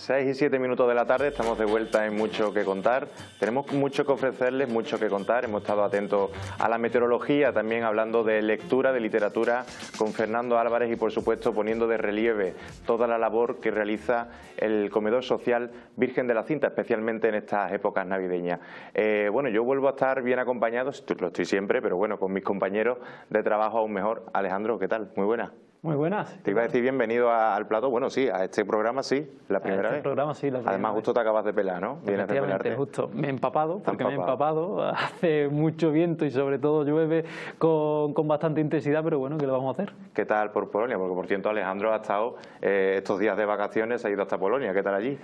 Speaker 1: 6 y 7 minutos de la tarde, estamos de vuelta en Mucho que Contar. Tenemos mucho que ofrecerles, mucho que contar. Hemos estado atentos a la meteorología, también hablando de lectura, de literatura, con Fernando Álvarez y, por supuesto, poniendo de relieve toda la labor que realiza el Comedor Social Virgen de la Cinta, especialmente en estas épocas navideñas. Bueno, yo vuelvo a estar bien acompañado, lo estoy siempre, pero bueno, con mis compañeros de trabajo aún mejor. Alejandro, ¿qué tal? Muy buena.
Speaker 12: Muy buenas.
Speaker 1: Te iba a decir bienvenido al plato. Bueno, sí, a este programa sí, la primera vez.
Speaker 12: Programa sí, la primera
Speaker 1: Además, justo te acabas de pelar, ¿no? Vienes de pelarte.
Speaker 12: Justo. Me he empapado, porque me he empapado. Hace mucho viento y sobre todo llueve con bastante intensidad, pero bueno, ¿qué le vamos a hacer?
Speaker 1: ¿Qué tal por Polonia? Porque, por cierto, Alejandro ha estado estos días de vacaciones, ha ido hasta Polonia. ¿Qué tal allí?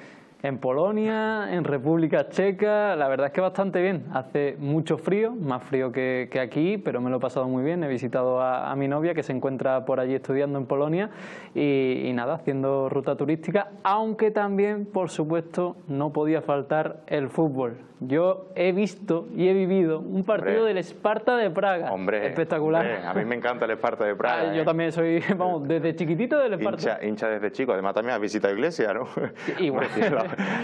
Speaker 12: En Polonia, en República Checa, la verdad es que bastante bien. Hace mucho frío, más frío que aquí, pero me lo he pasado muy bien. He visitado a mi novia, que se encuentra por allí estudiando en Polonia, y nada, haciendo ruta turística, aunque también, por supuesto, no podía faltar el fútbol. Yo he visto y he vivido un partido del Sparta de Praga.
Speaker 1: Hombre,
Speaker 12: espectacular.
Speaker 1: Hombre, a mí me encanta el Sparta de Praga.
Speaker 12: Yo también soy, vamos, desde chiquitito del Sparta.
Speaker 1: Hincha desde chico. Además, también has visitado iglesia, ¿no?
Speaker 12: Igual.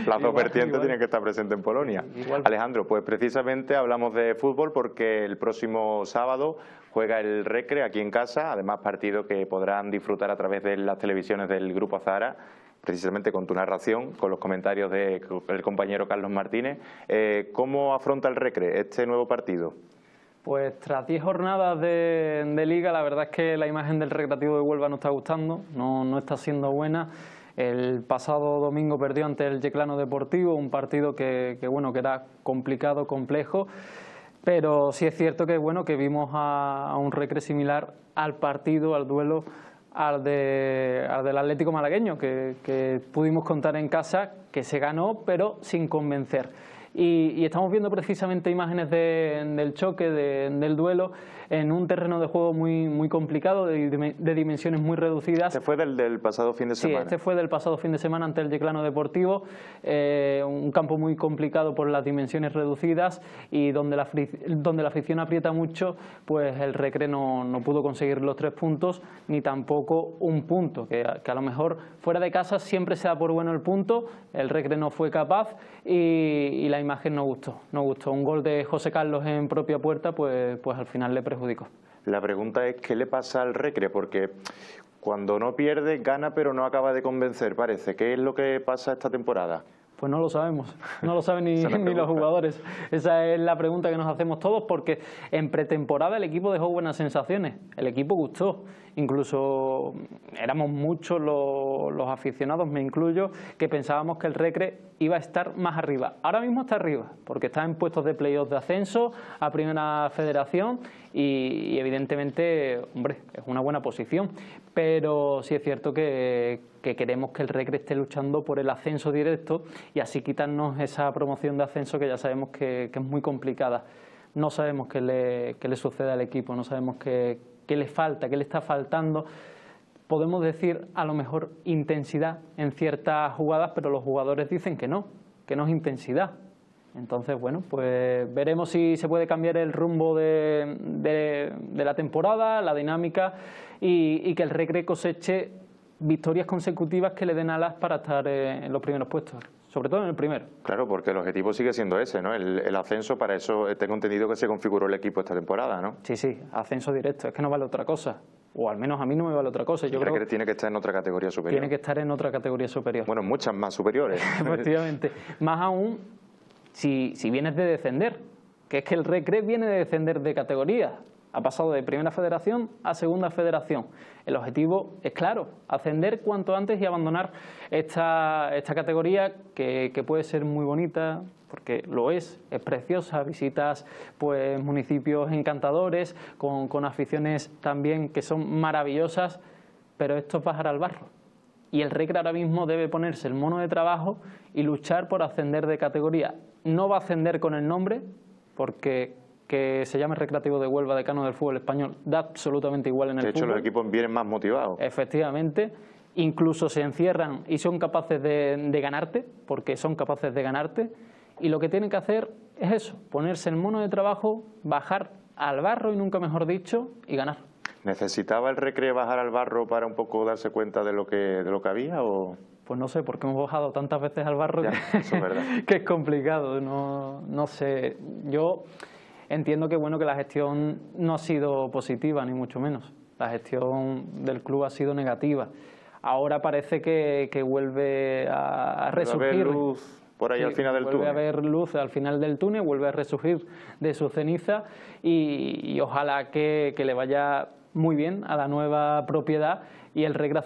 Speaker 1: Las dos vertientes tienen que estar presentes en Polonia.
Speaker 12: Igual.
Speaker 1: Alejandro, pues precisamente hablamos de fútbol porque el próximo sábado juega el Recre aquí en casa, además partido que podrán disfrutar a través de las televisiones del Grupo Azahara, precisamente con tu narración, con los comentarios del compañero Carlos Martínez. ¿Cómo afronta el Recre este nuevo partido?
Speaker 12: Pues tras 10 jornadas de liga, la verdad es que la imagen del Recreativo de Huelva no está gustando, no está siendo buena. El pasado domingo perdió ante el Yeclano Deportivo, un partido que era complicado, complejo, pero sí es cierto que vimos a un Recre similar al partido, al duelo, al del Atlético malagueño, que pudimos contar en casa, que se ganó, pero sin convencer. Y estamos viendo precisamente imágenes del choque, del duelo, en un terreno de juego muy complicado, de dimensiones muy reducidas.
Speaker 1: Este fue del pasado fin de semana.
Speaker 12: Sí, este fue del pasado fin de semana ante el Yeclano Deportivo, un campo muy complicado por las dimensiones reducidas y donde la afición aprieta mucho, pues el Recre no pudo conseguir los 3 puntos, ni tampoco un punto, que a lo mejor fuera de casa siempre se da por bueno el punto, el Recre no fue capaz y la imagen no gustó. Un gol de José Carlos en propia puerta, pues al final le perjudicó.
Speaker 1: La pregunta es, ¿qué le pasa al Recre? Porque cuando no pierde, gana, pero no acaba de convencer, parece. ¿Qué es lo que pasa esta temporada?
Speaker 12: Pues no lo sabemos, no lo saben ni los jugadores. Esa es la pregunta que nos hacemos todos, porque en pretemporada el equipo dejó buenas sensaciones, el equipo gustó, incluso éramos muchos los aficionados, me incluyo, que pensábamos que el Recre iba a estar más arriba. Ahora mismo está arriba, porque está en puestos de playoff de ascenso a Primera Federación y evidentemente, hombre, es una buena posición, pero sí es cierto que queremos que el Recre esté luchando por el ascenso directo y así quitarnos esa promoción de ascenso que ya sabemos que es muy complicada. No sabemos qué le sucede al equipo, no sabemos qué qué le falta, qué le está faltando. Podemos decir a lo mejor intensidad en ciertas jugadas, pero los jugadores dicen que no es intensidad. Entonces, bueno, pues veremos si se puede cambiar el rumbo de la temporada, la dinámica y que el Recre coseche victorias consecutivas que le den alas para estar en los primeros puestos, sobre todo en el primero.
Speaker 1: Claro, porque el objetivo sigue siendo ese, ¿no? El ascenso. Para eso tengo entendido que se configuró el equipo esta temporada, ¿no?
Speaker 12: Sí, ascenso directo, es que no vale otra cosa. O al menos a mí no me vale otra cosa. Yo creo que
Speaker 1: tiene que estar en otra categoría superior.
Speaker 12: Tiene que estar en otra categoría superior.
Speaker 1: Bueno, muchas más superiores.
Speaker 12: Efectivamente. Más aún si vienes de descender, que es que el Recre viene de descender de categoría. Ha pasado de primera federación a segunda federación. El objetivo es claro, ascender cuanto antes y abandonar esta categoría que puede ser muy bonita, porque lo es preciosa. Visitas pues municipios encantadores, con aficiones también que son maravillosas, pero esto es bajar al barro. Y el Recre ahora mismo debe ponerse el mono de trabajo y luchar por ascender de categoría. No va a ascender con el nombre, porque que se llame Recreativo de Huelva, decano del fútbol español, da absolutamente igual en el fútbol.
Speaker 1: De hecho, los equipos vienen más motivados.
Speaker 12: Efectivamente, incluso se encierran y son capaces de ganarte, porque son capaces de ganarte, y lo que tienen que hacer es eso, ponerse el mono de trabajo, bajar al barro, y nunca mejor dicho, y ganar.
Speaker 1: ¿Necesitaba el Recre bajar al barro para un poco darse cuenta de lo que había o...?
Speaker 12: Pues no sé, porque hemos bajado tantas veces al barro
Speaker 1: ya, eso es verdad.
Speaker 12: que es complicado, no sé. Yo entiendo que bueno que la gestión no ha sido positiva, ni mucho menos. La gestión del club ha sido negativa. Ahora parece que vuelve a resurgir.
Speaker 1: Vuelve a haber luz por ahí al final del túnel.
Speaker 12: Vuelve a haber luz al final del túnel, vuelve a resurgir de su ceniza y ojalá que le vaya muy bien a la nueva propiedad y el Recre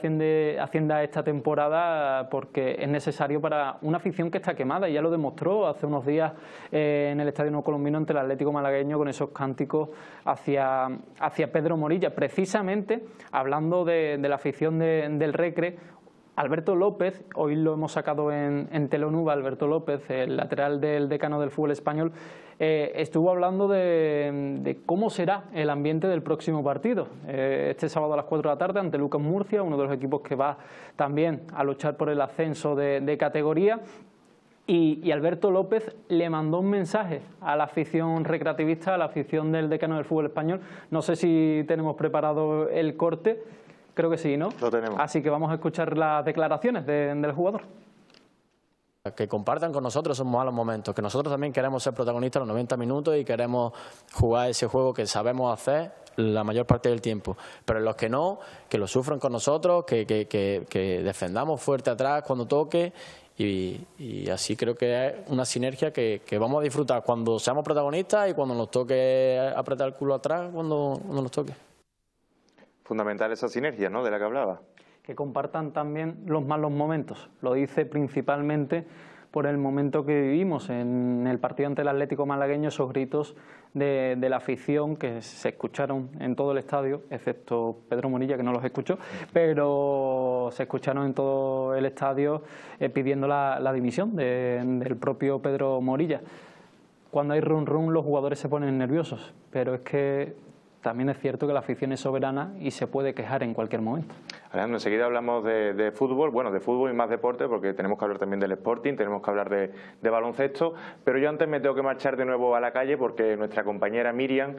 Speaker 12: ascienda esta temporada, porque es necesario para una afición que está quemada, y ya lo demostró hace unos días en el Estadio Nuevo Colombino ante el Atlético Malagueño con esos cánticos hacia Pedro Morilla. Precisamente hablando de la afición del Recre, Alberto López, hoy lo hemos sacado en Telonuba, Alberto López, el lateral del decano del fútbol español, estuvo hablando de cómo será el ambiente del próximo partido. Este sábado a las 4 de la tarde ante Lucas Murcia, uno de los equipos que va también a luchar por el ascenso de categoría. Y Alberto López le mandó un mensaje a la afición recreativista, a la afición del decano del fútbol español. No sé si tenemos preparado el corte. Creo que sí, ¿no?
Speaker 1: Lo tenemos.
Speaker 12: Así que vamos a escuchar las declaraciones del jugador.
Speaker 13: Que compartan con nosotros esos malos momentos, que nosotros también queremos ser protagonistas los 90 minutos y queremos jugar ese juego que sabemos hacer la mayor parte del tiempo. Pero en los que no, que lo sufran con nosotros, que defendamos fuerte atrás cuando toque. Y así creo que es una sinergia que vamos a disfrutar cuando seamos protagonistas y cuando nos toque apretar el culo atrás, cuando nos toque.
Speaker 1: Fundamental esa sinergia, ¿no?, de la que hablaba.
Speaker 12: Que compartan también los malos momentos. Lo dice principalmente por el momento que vivimos en el partido ante el Atlético Malagueño, esos gritos de la afición que se escucharon en todo el estadio, excepto Pedro Morilla, que no los escuchó, pero se escucharon en todo el estadio pidiendo la dimisión del propio Pedro Morilla. Cuando hay run run los jugadores se ponen nerviosos, pero es que también es cierto que la afición es soberana y se puede quejar en cualquier momento.
Speaker 1: Alejandro, enseguida hablamos de fútbol, bueno, de fútbol y más deporte, porque tenemos que hablar también del Sporting, tenemos que hablar de baloncesto, pero yo antes me tengo que marchar de nuevo a la calle porque nuestra compañera Miriam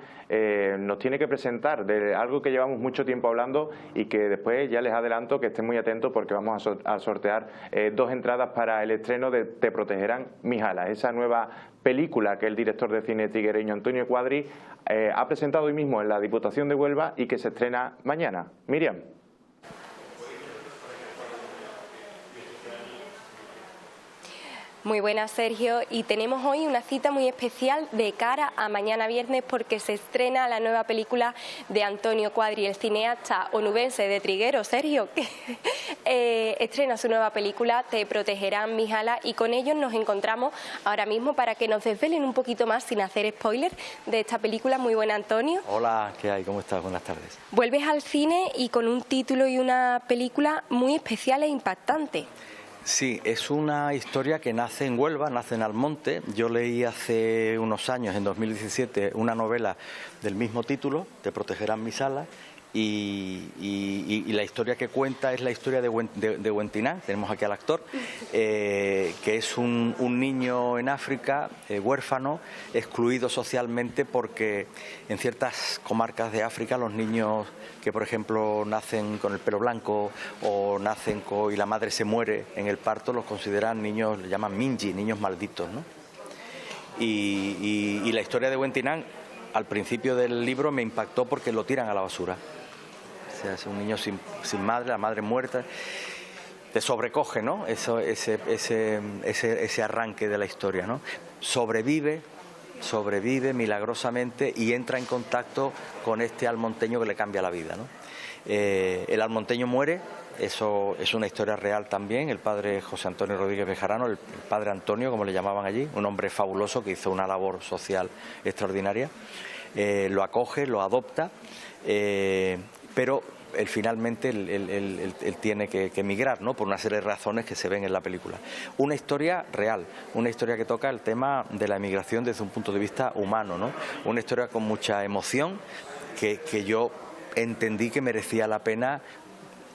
Speaker 1: nos tiene que presentar de algo que llevamos mucho tiempo hablando y que después ya les adelanto que estén muy atentos porque vamos a sortear 2 entradas para el estreno de Te protegerán mis alas, esa nueva película que el director de cine tiguereño Antonio Cuadri ha presentado hoy mismo en la Diputación de Huelva y que se estrena mañana. Miriam.
Speaker 3: Muy buenas, Sergio, y tenemos hoy una cita muy especial de cara a mañana viernes porque se estrena la nueva película de Antonio Cuadri, el cineasta onubense de Triguero, Sergio, que estrena su nueva película Te protegerán mis alas, y con ellos nos encontramos ahora mismo para que nos desvelen un poquito más sin hacer spoiler de esta película. Muy buena, Antonio.
Speaker 14: Hola, ¿qué hay? ¿Cómo estás? Buenas tardes.
Speaker 3: Vuelves al cine y con un título y una película muy especial e impactante.
Speaker 14: Sí, es una historia que nace en Huelva, nace en Almonte. Yo leí hace unos años, en 2017, una novela del mismo título, Te protegerán mis alas, y la historia que cuenta es la historia de Wentinán. Tenemos aquí al actor, que es un niño en África, huérfano, excluido socialmente, porque en ciertas comarcas de África los niños que, por ejemplo, nacen con el pelo blanco o nacen y la madre se muere en el parto, los consideran niños, le llaman minji, niños malditos, ¿no? Y la historia de Wentinán, al principio del libro, me impactó porque lo tiran a la basura. O sea, es un niño sin madre, la madre muerta. Te sobrecoge, ¿no? Ese arranque de la historia, ¿no? Sobrevive milagrosamente y entra en contacto con este almonteño que le cambia la vida, ¿no? El almonteño muere, eso es una historia real también. El padre José Antonio Rodríguez Bejarano, el padre Antonio, como le llamaban allí, un hombre fabuloso que hizo una labor social extraordinaria, lo acoge, lo adopta, pero finalmente él tiene que emigrar, ¿no? Por una serie de razones que se ven en la película. Una historia real, una historia que toca el tema de la emigración desde un punto de vista humano, ¿no? Una historia con mucha emoción que yo entendí que merecía la pena.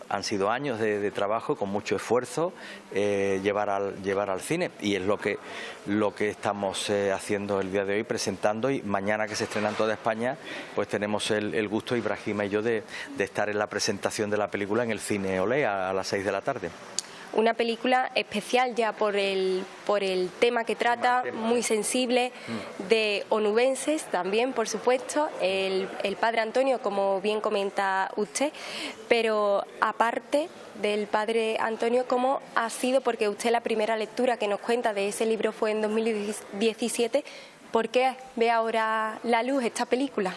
Speaker 14: Han sido años de trabajo con mucho esfuerzo, llevar al cine, y es lo que estamos haciendo el día de hoy, presentando, y mañana, que se estrena en toda España, pues tenemos el gusto, Ibrahima y yo, de estar en la presentación de la película en el Cine Olea a las 6 de la tarde.
Speaker 3: Una película especial ya por el tema que trata, muy sensible, de onubenses también, por supuesto, el padre Antonio, como bien comenta usted, pero aparte del padre Antonio, ¿cómo ha sido? Porque usted, la primera lectura que nos cuenta de ese libro fue en 2017, ¿por qué ve ahora la luz esta película?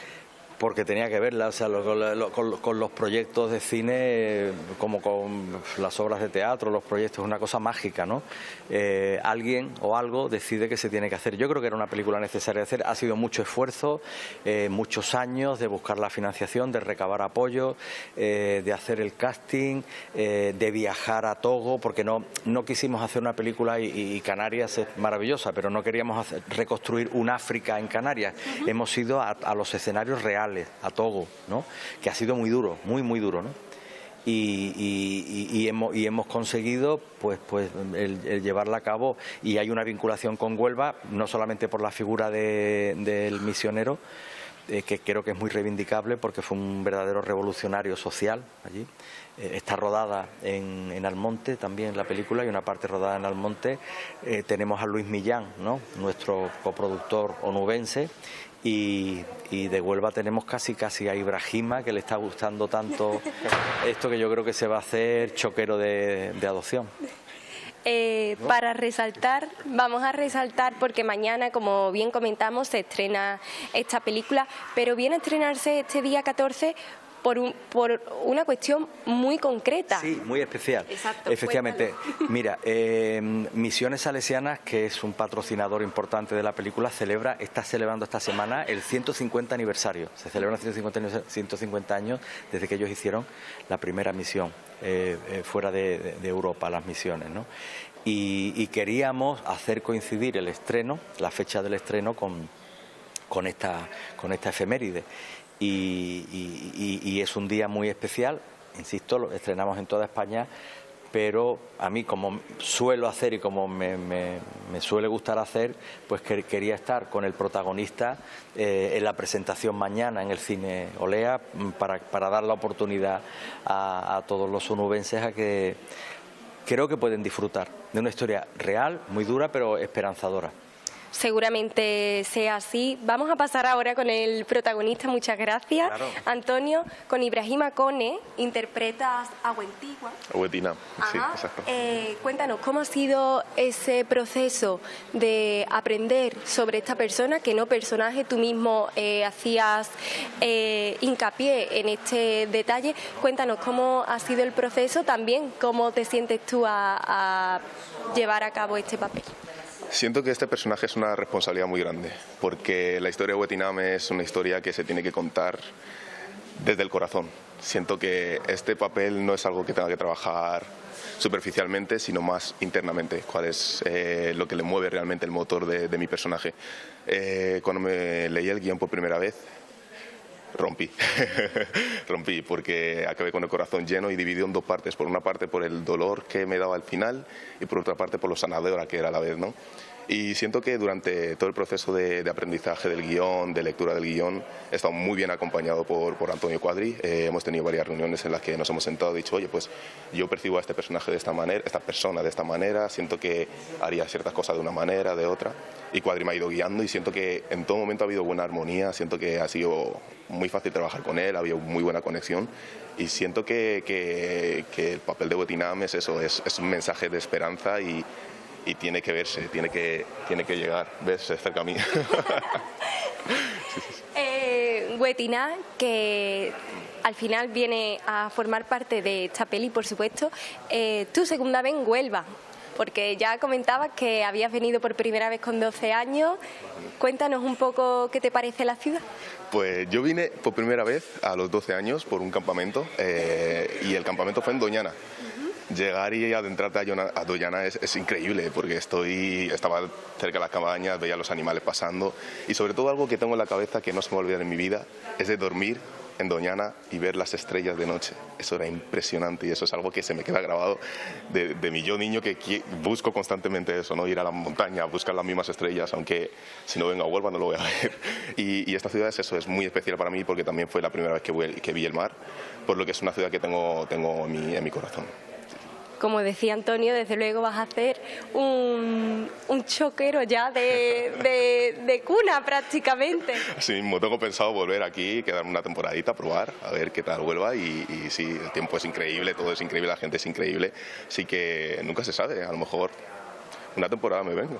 Speaker 14: Porque tenía que verla, o sea, con los proyectos de cine, como con las obras de teatro, los proyectos, es una cosa mágica, ¿no? Alguien o algo decide que se tiene que hacer. Yo creo que era una película necesaria de hacer. Ha sido mucho esfuerzo, muchos años de buscar la financiación, de recabar apoyo, de hacer el casting, de viajar a Togo, porque no quisimos hacer una película, y Canarias es maravillosa, pero no queríamos reconstruir un África en Canarias. Hemos ido a los escenarios reales, a Togo, ¿no? Que ha sido muy duro, muy duro, ¿no? Y hemos conseguido pues el llevarla a cabo, y hay una vinculación con Huelva, no solamente por la figura del misionero, que creo que es muy reivindicable porque fue un verdadero revolucionario social allí. Está rodada en Almonte también la película, hay una parte rodada en Almonte. Tenemos a Luis Millán, ¿no? Nuestro coproductor onubense. Y de Huelva tenemos casi a Ibrahima, que le está gustando tanto esto, que yo creo que se va a hacer choquero de adopción.
Speaker 3: Para resaltar, vamos a resaltar, porque mañana, como bien comentamos, se estrena esta película, pero viene a estrenarse este día 14 por una cuestión muy concreta.
Speaker 14: Sí, muy especial.
Speaker 3: Exacto,
Speaker 14: efectivamente. Mira, Misiones Salesianas, que es un patrocinador importante de la película, está celebrando esta semana el 150 aniversario. Se celebran 150 años desde que ellos hicieron la primera misión fuera de Europa, las misiones, ¿no? Y queríamos hacer coincidir el estreno, la fecha del estreno, con esta efeméride. Y es un día muy especial, insisto, lo estrenamos en toda España, pero a mí, como suelo hacer y como me suele gustar hacer, pues quería estar con el protagonista en la presentación mañana en el Cine Olea, para dar la oportunidad a todos los onubenses a que creo que pueden disfrutar de una historia real, muy dura, pero esperanzadora.
Speaker 3: Seguramente sea así. Vamos a pasar ahora con el protagonista, muchas gracias. Claro. Antonio, con Ibrahima Kone, interpretas a
Speaker 15: Wentinán, sí, exacto.
Speaker 3: Cuéntanos, ¿cómo ha sido ese proceso de aprender sobre esta persona, que no personaje? Tú mismo hacías hincapié en este detalle. Cuéntanos cómo ha sido el proceso, también cómo te sientes tú a llevar a cabo este papel.
Speaker 15: Siento que este personaje es una responsabilidad muy grande, porque la historia de Wentinán es una historia que se tiene que contar desde el corazón. Siento que este papel no es algo que tenga que trabajar superficialmente, sino más internamente, cuál es lo que le mueve realmente el motor de mi personaje. Cuando me leí el guión por primera vez, rompí. Rompí porque acabé con el corazón lleno y dividido en dos partes. Por una parte por el dolor que me daba al final y por otra parte por lo sanadora que era a la vez, ¿no? Y siento que durante todo el proceso de aprendizaje del guión, de lectura del guión, he estado muy bien acompañado por Antonio Cuadri. Hemos tenido varias reuniones en las que nos hemos sentado y dicho, oye, pues yo percibo a este personaje de esta manera, esta persona de esta manera, siento que haría ciertas cosas de una manera, de otra. Y Cuadri me ha ido guiando y siento que en todo momento ha habido buena armonía, siento que ha sido muy fácil trabajar con él, ha habido muy buena conexión. Y siento que el papel de Wetinam es eso, es un mensaje de esperanza y tiene que verse, tiene que llegar, verse cerca a mí.
Speaker 3: Wetinam, que al final viene a formar parte de esta peli, por supuesto, tu segunda vez en Huelva, porque ya comentabas que habías venido por primera vez con 12 años. Cuéntanos un poco qué te parece la ciudad.
Speaker 15: Pues yo vine por primera vez a los 12 años por un campamento y el campamento fue en Doñana. Llegar y adentrarte a Doñana es increíble porque estaba cerca de las cabañas, veía los animales pasando y sobre todo algo que tengo en la cabeza que no se me va a olvidar en mi vida es de dormir en Doñana y ver las estrellas de noche. Eso era impresionante y eso es algo que se me queda grabado de mi yo niño que busco constantemente eso, ¿no? Ir a la montaña, buscar las mismas estrellas, aunque si no vengo a Huelva no lo voy a ver. Y esta ciudad es muy especial para mí porque también fue la primera vez que vi el mar, por lo que es una ciudad que tengo en mi corazón.
Speaker 3: Como decía Antonio, desde luego vas a hacer un choquero ya de cuna prácticamente.
Speaker 15: Sí, me tengo pensado volver aquí, quedarme una temporadita, probar, a ver qué tal Huelva y sí, el tiempo es increíble, todo es increíble, la gente es increíble, así que nunca se sabe, a lo mejor una temporada me vengo.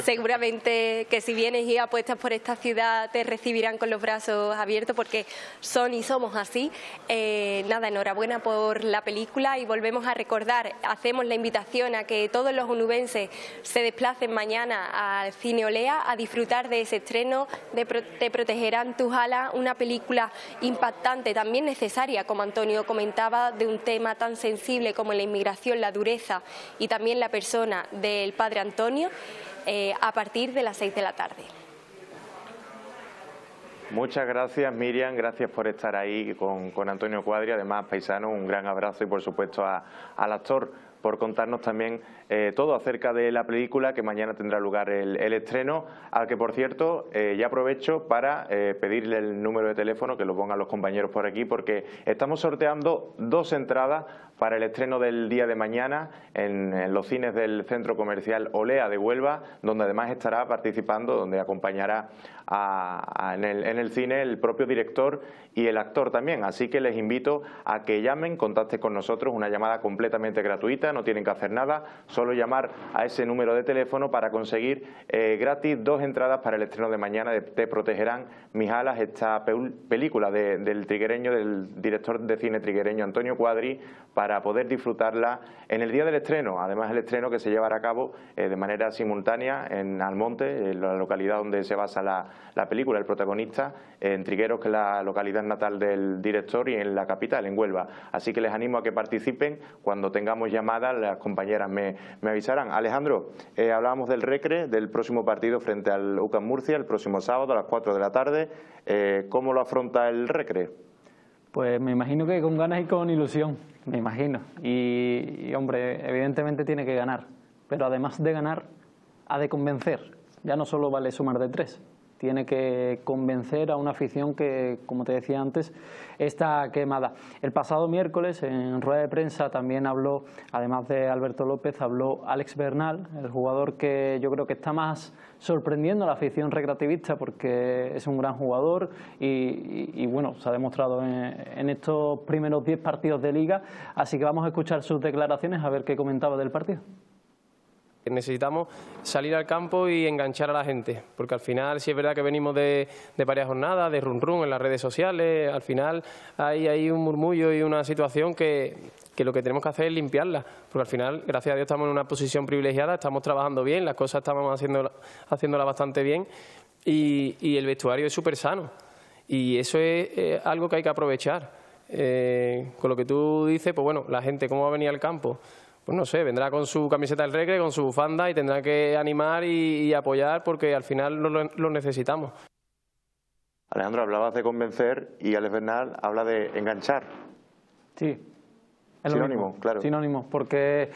Speaker 3: Seguramente que si vienes y apuestas por esta ciudad te recibirán con los brazos abiertos porque son y somos así. Nada, enhorabuena por la película y volvemos a recordar, hacemos la invitación a que todos los onubenses se desplacen mañana al Cine Olea a disfrutar de ese estreno de Te protegerán tus alas, una película impactante, también necesaria, como Antonio comentaba, de un tema tan sensible como la inmigración, la dureza y también la persona del padre Antonio, a partir de las 6 de la tarde.
Speaker 1: Muchas gracias, Miriam, gracias por estar ahí con Antonio Cuadri, además paisano, un gran abrazo y por supuesto al actor por contarnos también todo acerca de la película que mañana tendrá lugar el estreno, al que por cierto ya aprovecho para pedirle el número de teléfono que lo pongan los compañeros por aquí porque estamos sorteando 2 entradas para el estreno del día de mañana en los cines del Centro Comercial Olea de Huelva, donde además estará participando, donde acompañará en el cine el propio director y el actor también. Así que les invito a que llamen, contacten con nosotros, una llamada completamente gratuita, no tienen que hacer nada, solo llamar a ese número de teléfono para conseguir gratis 2 entradas para el estreno de mañana de Te protegerán mis alas, esta película del triguereño, del director de cine triguereño Antonio Cuadri, para poder disfrutarla en el día del estreno. Además, el estreno que se llevará a cabo de manera simultánea en Almonte, en la localidad donde se basa la película, el protagonista, en Trigueros, que es la localidad natal del director, y en la capital, en Huelva. Así que les animo a que participen. Cuando tengamos llamadas, las compañeras me avisarán. Alejandro, hablábamos del Recre, del próximo partido frente al UCAM Murcia, el próximo sábado a las 4 de la tarde. ¿Cómo lo afronta el Recre?
Speaker 12: Pues me imagino que con ganas y con ilusión, me imagino. Y hombre, evidentemente tiene que ganar, pero además de ganar, ha de convencer. Ya no solo vale sumar de 3, tiene que convencer a una afición que, como te decía antes, está quemada. El pasado miércoles, en rueda de prensa, también habló, además de Alberto López, habló Alex Bernal, el jugador que yo creo que está más sorprendiendo a la afición recreativista porque es un gran jugador y bueno, se ha demostrado en estos primeros 10 partidos de Liga. Así que vamos a escuchar sus declaraciones a ver qué comentaba del partido.
Speaker 16: Necesitamos salir al campo y enganchar a la gente, porque al final sí es verdad que venimos de varias jornadas, de run run en las redes sociales, al final hay un murmullo y una situación que lo que tenemos que hacer es limpiarla, porque al final, gracias a Dios, estamos en una posición privilegiada, estamos trabajando bien, las cosas estamos haciéndola bastante bien y el vestuario es súper sano y eso es algo que hay que aprovechar. Con lo que tú dices, pues bueno, la gente, ¿cómo va a venir al campo? Pues no sé, vendrá con su camiseta del Recre, con su bufanda y tendrá que animar y apoyar porque al final lo necesitamos.
Speaker 1: Alejandro, hablabas de convencer y Alex Bernal habla de enganchar.
Speaker 12: Sí.
Speaker 1: Sinónimo, claro.
Speaker 12: Sinónimo, porque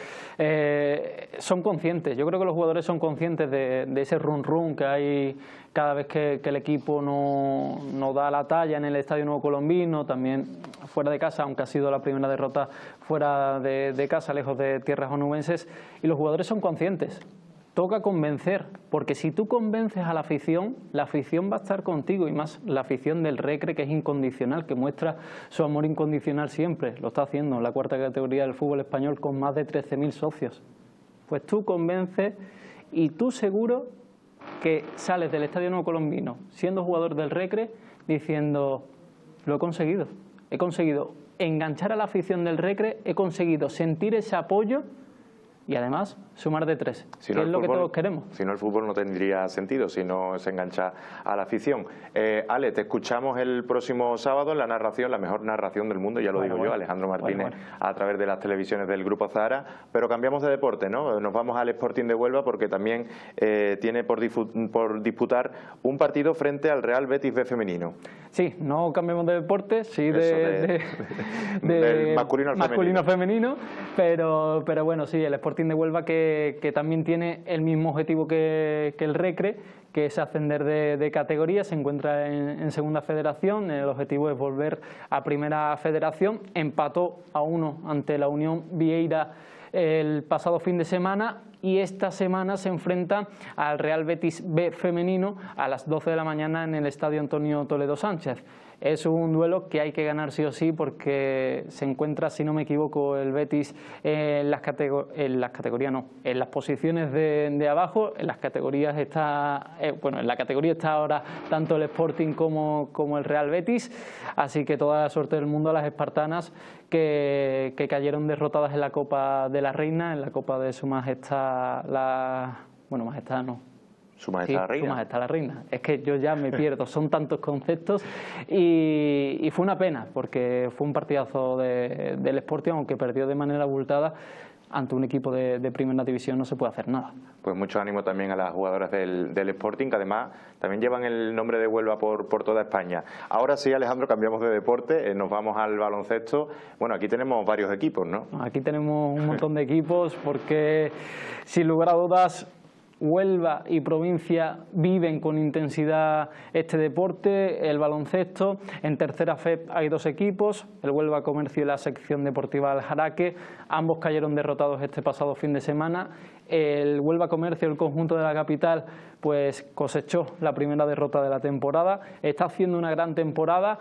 Speaker 12: son conscientes. Yo creo que los jugadores son conscientes de ese run que hay cada vez que el equipo no da la talla en el Estadio Nuevo Colombino, también fuera de casa, aunque ha sido la primera derrota fuera de casa, lejos de tierras onubenses, y los jugadores son conscientes. Toca convencer, porque si tú convences a la afición va a estar contigo, y más la afición del Recre, que es incondicional, que muestra su amor incondicional siempre. Lo está haciendo en la cuarta categoría del fútbol español con más de 13.000 socios. Pues tú convences y tú seguro que sales del Estadio Nuevo Colombino siendo jugador del Recre diciendo: lo he conseguido enganchar a la afición del Recre, he conseguido sentir ese apoyo y además sumar de 3, que es lo que todos queremos.
Speaker 1: Si no, el fútbol no tendría sentido, si no se engancha a la afición. Ale, te escuchamos el próximo sábado en la narración, la mejor narración del mundo, ya lo digo yo, Alejandro Martínez, a través de las televisiones del Grupo Zahara, pero cambiamos de deporte, ¿no? Nos vamos al Sporting de Huelva porque también tiene por disputar un partido frente al Real Betis B femenino.
Speaker 12: Sí, no cambiamos de deporte, sí
Speaker 1: del masculino al
Speaker 12: femenino, pero bueno, sí, el Sporting de Huelva que también tiene el mismo objetivo que el Recre, que es ascender de categoría, se encuentra en segunda federación, el objetivo es volver a primera federación, empató a 1 ante la Unión Vieira el pasado fin de semana y esta semana se enfrenta al Real Betis B femenino a las 12 de la mañana en el Estadio Antonio Toledo Sánchez. Es un duelo que hay que ganar sí o sí porque se encuentra, si no me equivoco, el Betis en las posiciones de abajo. En las categorías está, en la categoría está ahora tanto el Sporting como el Real Betis, así que toda la suerte del mundo a las espartanas que cayeron derrotadas en la Copa de la Reina, en la Copa de Su Majestad Majestad no.
Speaker 1: Su Majestad la Reina.
Speaker 12: Su Majestad la Reina. Es que yo ya me pierdo, son tantos conceptos y fue una pena porque fue un partidazo del Sporting, aunque perdió de manera abultada. Ante un equipo de primera división no se puede hacer nada.
Speaker 1: Pues mucho ánimo también a las jugadoras del Sporting, que además también llevan el nombre de Huelva por toda España. Ahora sí, Alejandro, cambiamos de deporte, nos vamos al baloncesto. Bueno, aquí tenemos varios equipos, ¿no?
Speaker 12: Aquí tenemos un montón de equipos porque, sin lugar a dudas, Huelva y provincia viven con intensidad este deporte, el baloncesto. En tercera FEP hay 2 equipos, el Huelva Comercio y la sección deportiva del Jaraque. Ambos cayeron derrotados este pasado fin de semana. El Huelva Comercio, el conjunto de la capital, pues cosechó la primera derrota de la temporada. Está haciendo una gran temporada.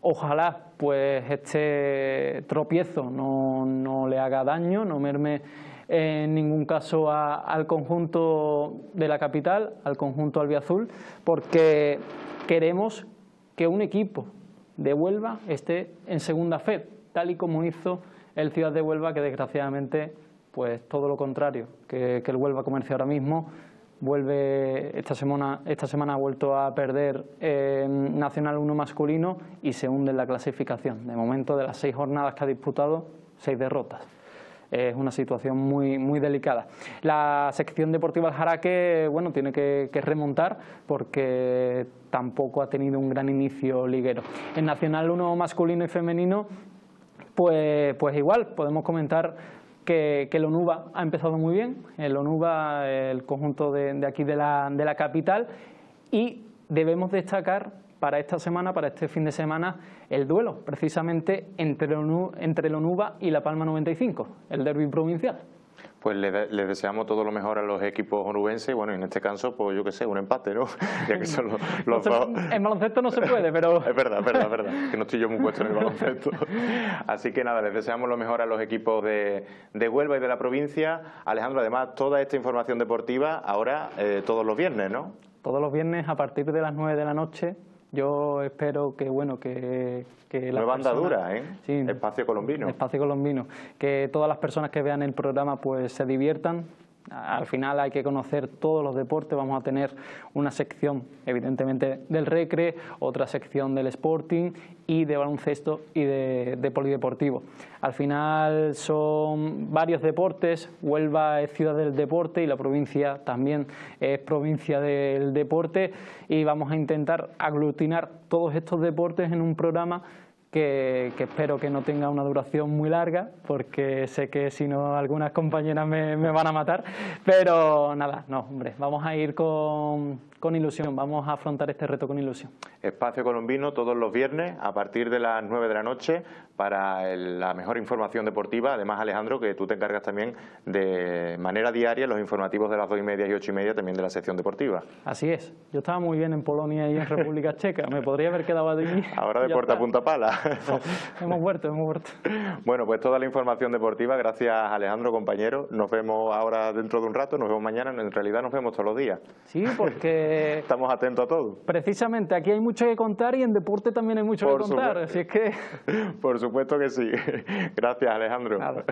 Speaker 12: Ojalá pues este tropiezo no le haga daño, no merme en ningún caso al conjunto de la capital, al conjunto albiazul, porque queremos que un equipo de Huelva esté en segunda FEP, tal y como hizo el Ciudad de Huelva, que desgraciadamente pues todo lo contrario, que el Huelva Comercio ahora mismo vuelve, esta semana ha vuelto a perder Nacional 1 masculino y se hunde en la clasificación. De momento, de las 6 jornadas que ha disputado, 6 derrotas. Es una situación muy delicada. La sección deportiva del Jaraque, bueno, tiene que remontar porque tampoco ha tenido un gran inicio liguero. En Nacional 1 masculino y femenino, pues igual, podemos comentar que el Onuba ha empezado muy bien, el Onuba, el conjunto de aquí de la capital, y debemos destacar para esta semana, para este fin de semana, el duelo precisamente entre el Onuba y La Palma 95, el derbi provincial.
Speaker 1: Pues les deseamos todo lo mejor a los equipos onubenses, bueno, en este caso, pues yo qué sé, un empate, ¿no? Ya que son los dos.
Speaker 12: En baloncesto no se puede, pero...
Speaker 1: Es verdad, que no estoy yo muy puesto en el baloncesto. Así que nada, les deseamos lo mejor a los equipos de Huelva y de la provincia. Alejandro, además, toda esta información deportiva ahora todos los viernes, ¿no?
Speaker 12: Todos los viernes a partir de las 9 de la noche. Yo espero que
Speaker 1: nueva andadura, ¿eh?
Speaker 12: Sí,
Speaker 1: Espacio Colombino.
Speaker 12: Espacio Colombino. Que todas las personas que vean el programa pues se diviertan, Al final hay que conocer todos los deportes, vamos a tener una sección evidentemente del recre, otra sección del sporting y de baloncesto y de polideportivo. Al final son varios deportes, Huelva es ciudad del deporte y la provincia también es provincia del deporte, y vamos a intentar aglutinar todos estos deportes en un programa que espero que no tenga una duración muy larga, porque sé que si no algunas compañeras me van a matar, pero nada, no, hombre, vamos a ir con ilusión, vamos a afrontar este reto con ilusión.
Speaker 1: Espacio Colombino todos los viernes a partir de las 9 de la noche para la mejor información deportiva. Además, Alejandro, que tú te encargas también de manera diaria los informativos de las 2:30 y 8:30 también de la sección deportiva.
Speaker 12: Así es, yo estaba muy bien en Polonia y en República Checa, me podría haber quedado allí.
Speaker 1: Ahora de puerta a punta pala.
Speaker 12: Hemos vuelto.
Speaker 1: Bueno, pues toda la información deportiva, gracias Alejandro, compañero. Nos vemos ahora dentro de un rato, nos vemos mañana, en realidad nos vemos todos los días.
Speaker 12: Sí, porque
Speaker 1: estamos atentos a todo.
Speaker 12: Precisamente, aquí hay mucho que contar y en deporte también hay mucho que contar, así es que...
Speaker 1: Por supuesto que sí. Gracias, Alejandro.
Speaker 12: Nada.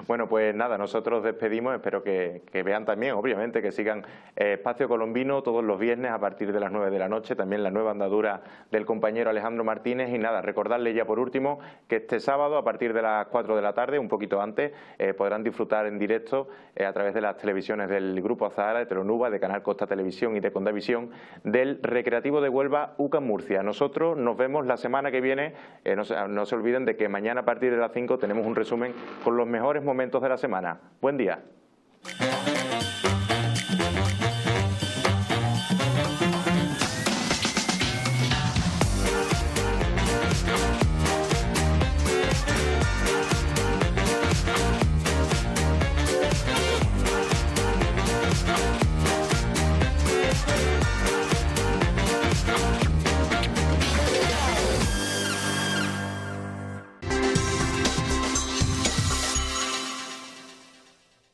Speaker 1: Bueno, pues nada, nosotros despedimos, espero que vean también, obviamente, que sigan Espacio Colombino todos los viernes a partir de las 9 de la noche, también la nueva andadura del compañero Alejandro Martínez, y nada, recordarle ya por último que este sábado a partir de las 4 de la tarde, un poquito antes, podrán disfrutar en directo a través de las televisiones del Grupo Azahara, de Telonuba, de Canal Costa Televisión y de Condavisión, del Recreativo de Huelva UCAM Murcia. Nosotros nos vemos la semana que viene, no se olviden de que mañana a partir de las 5 tenemos un resumen con los mejores momentos de la semana. Buen día.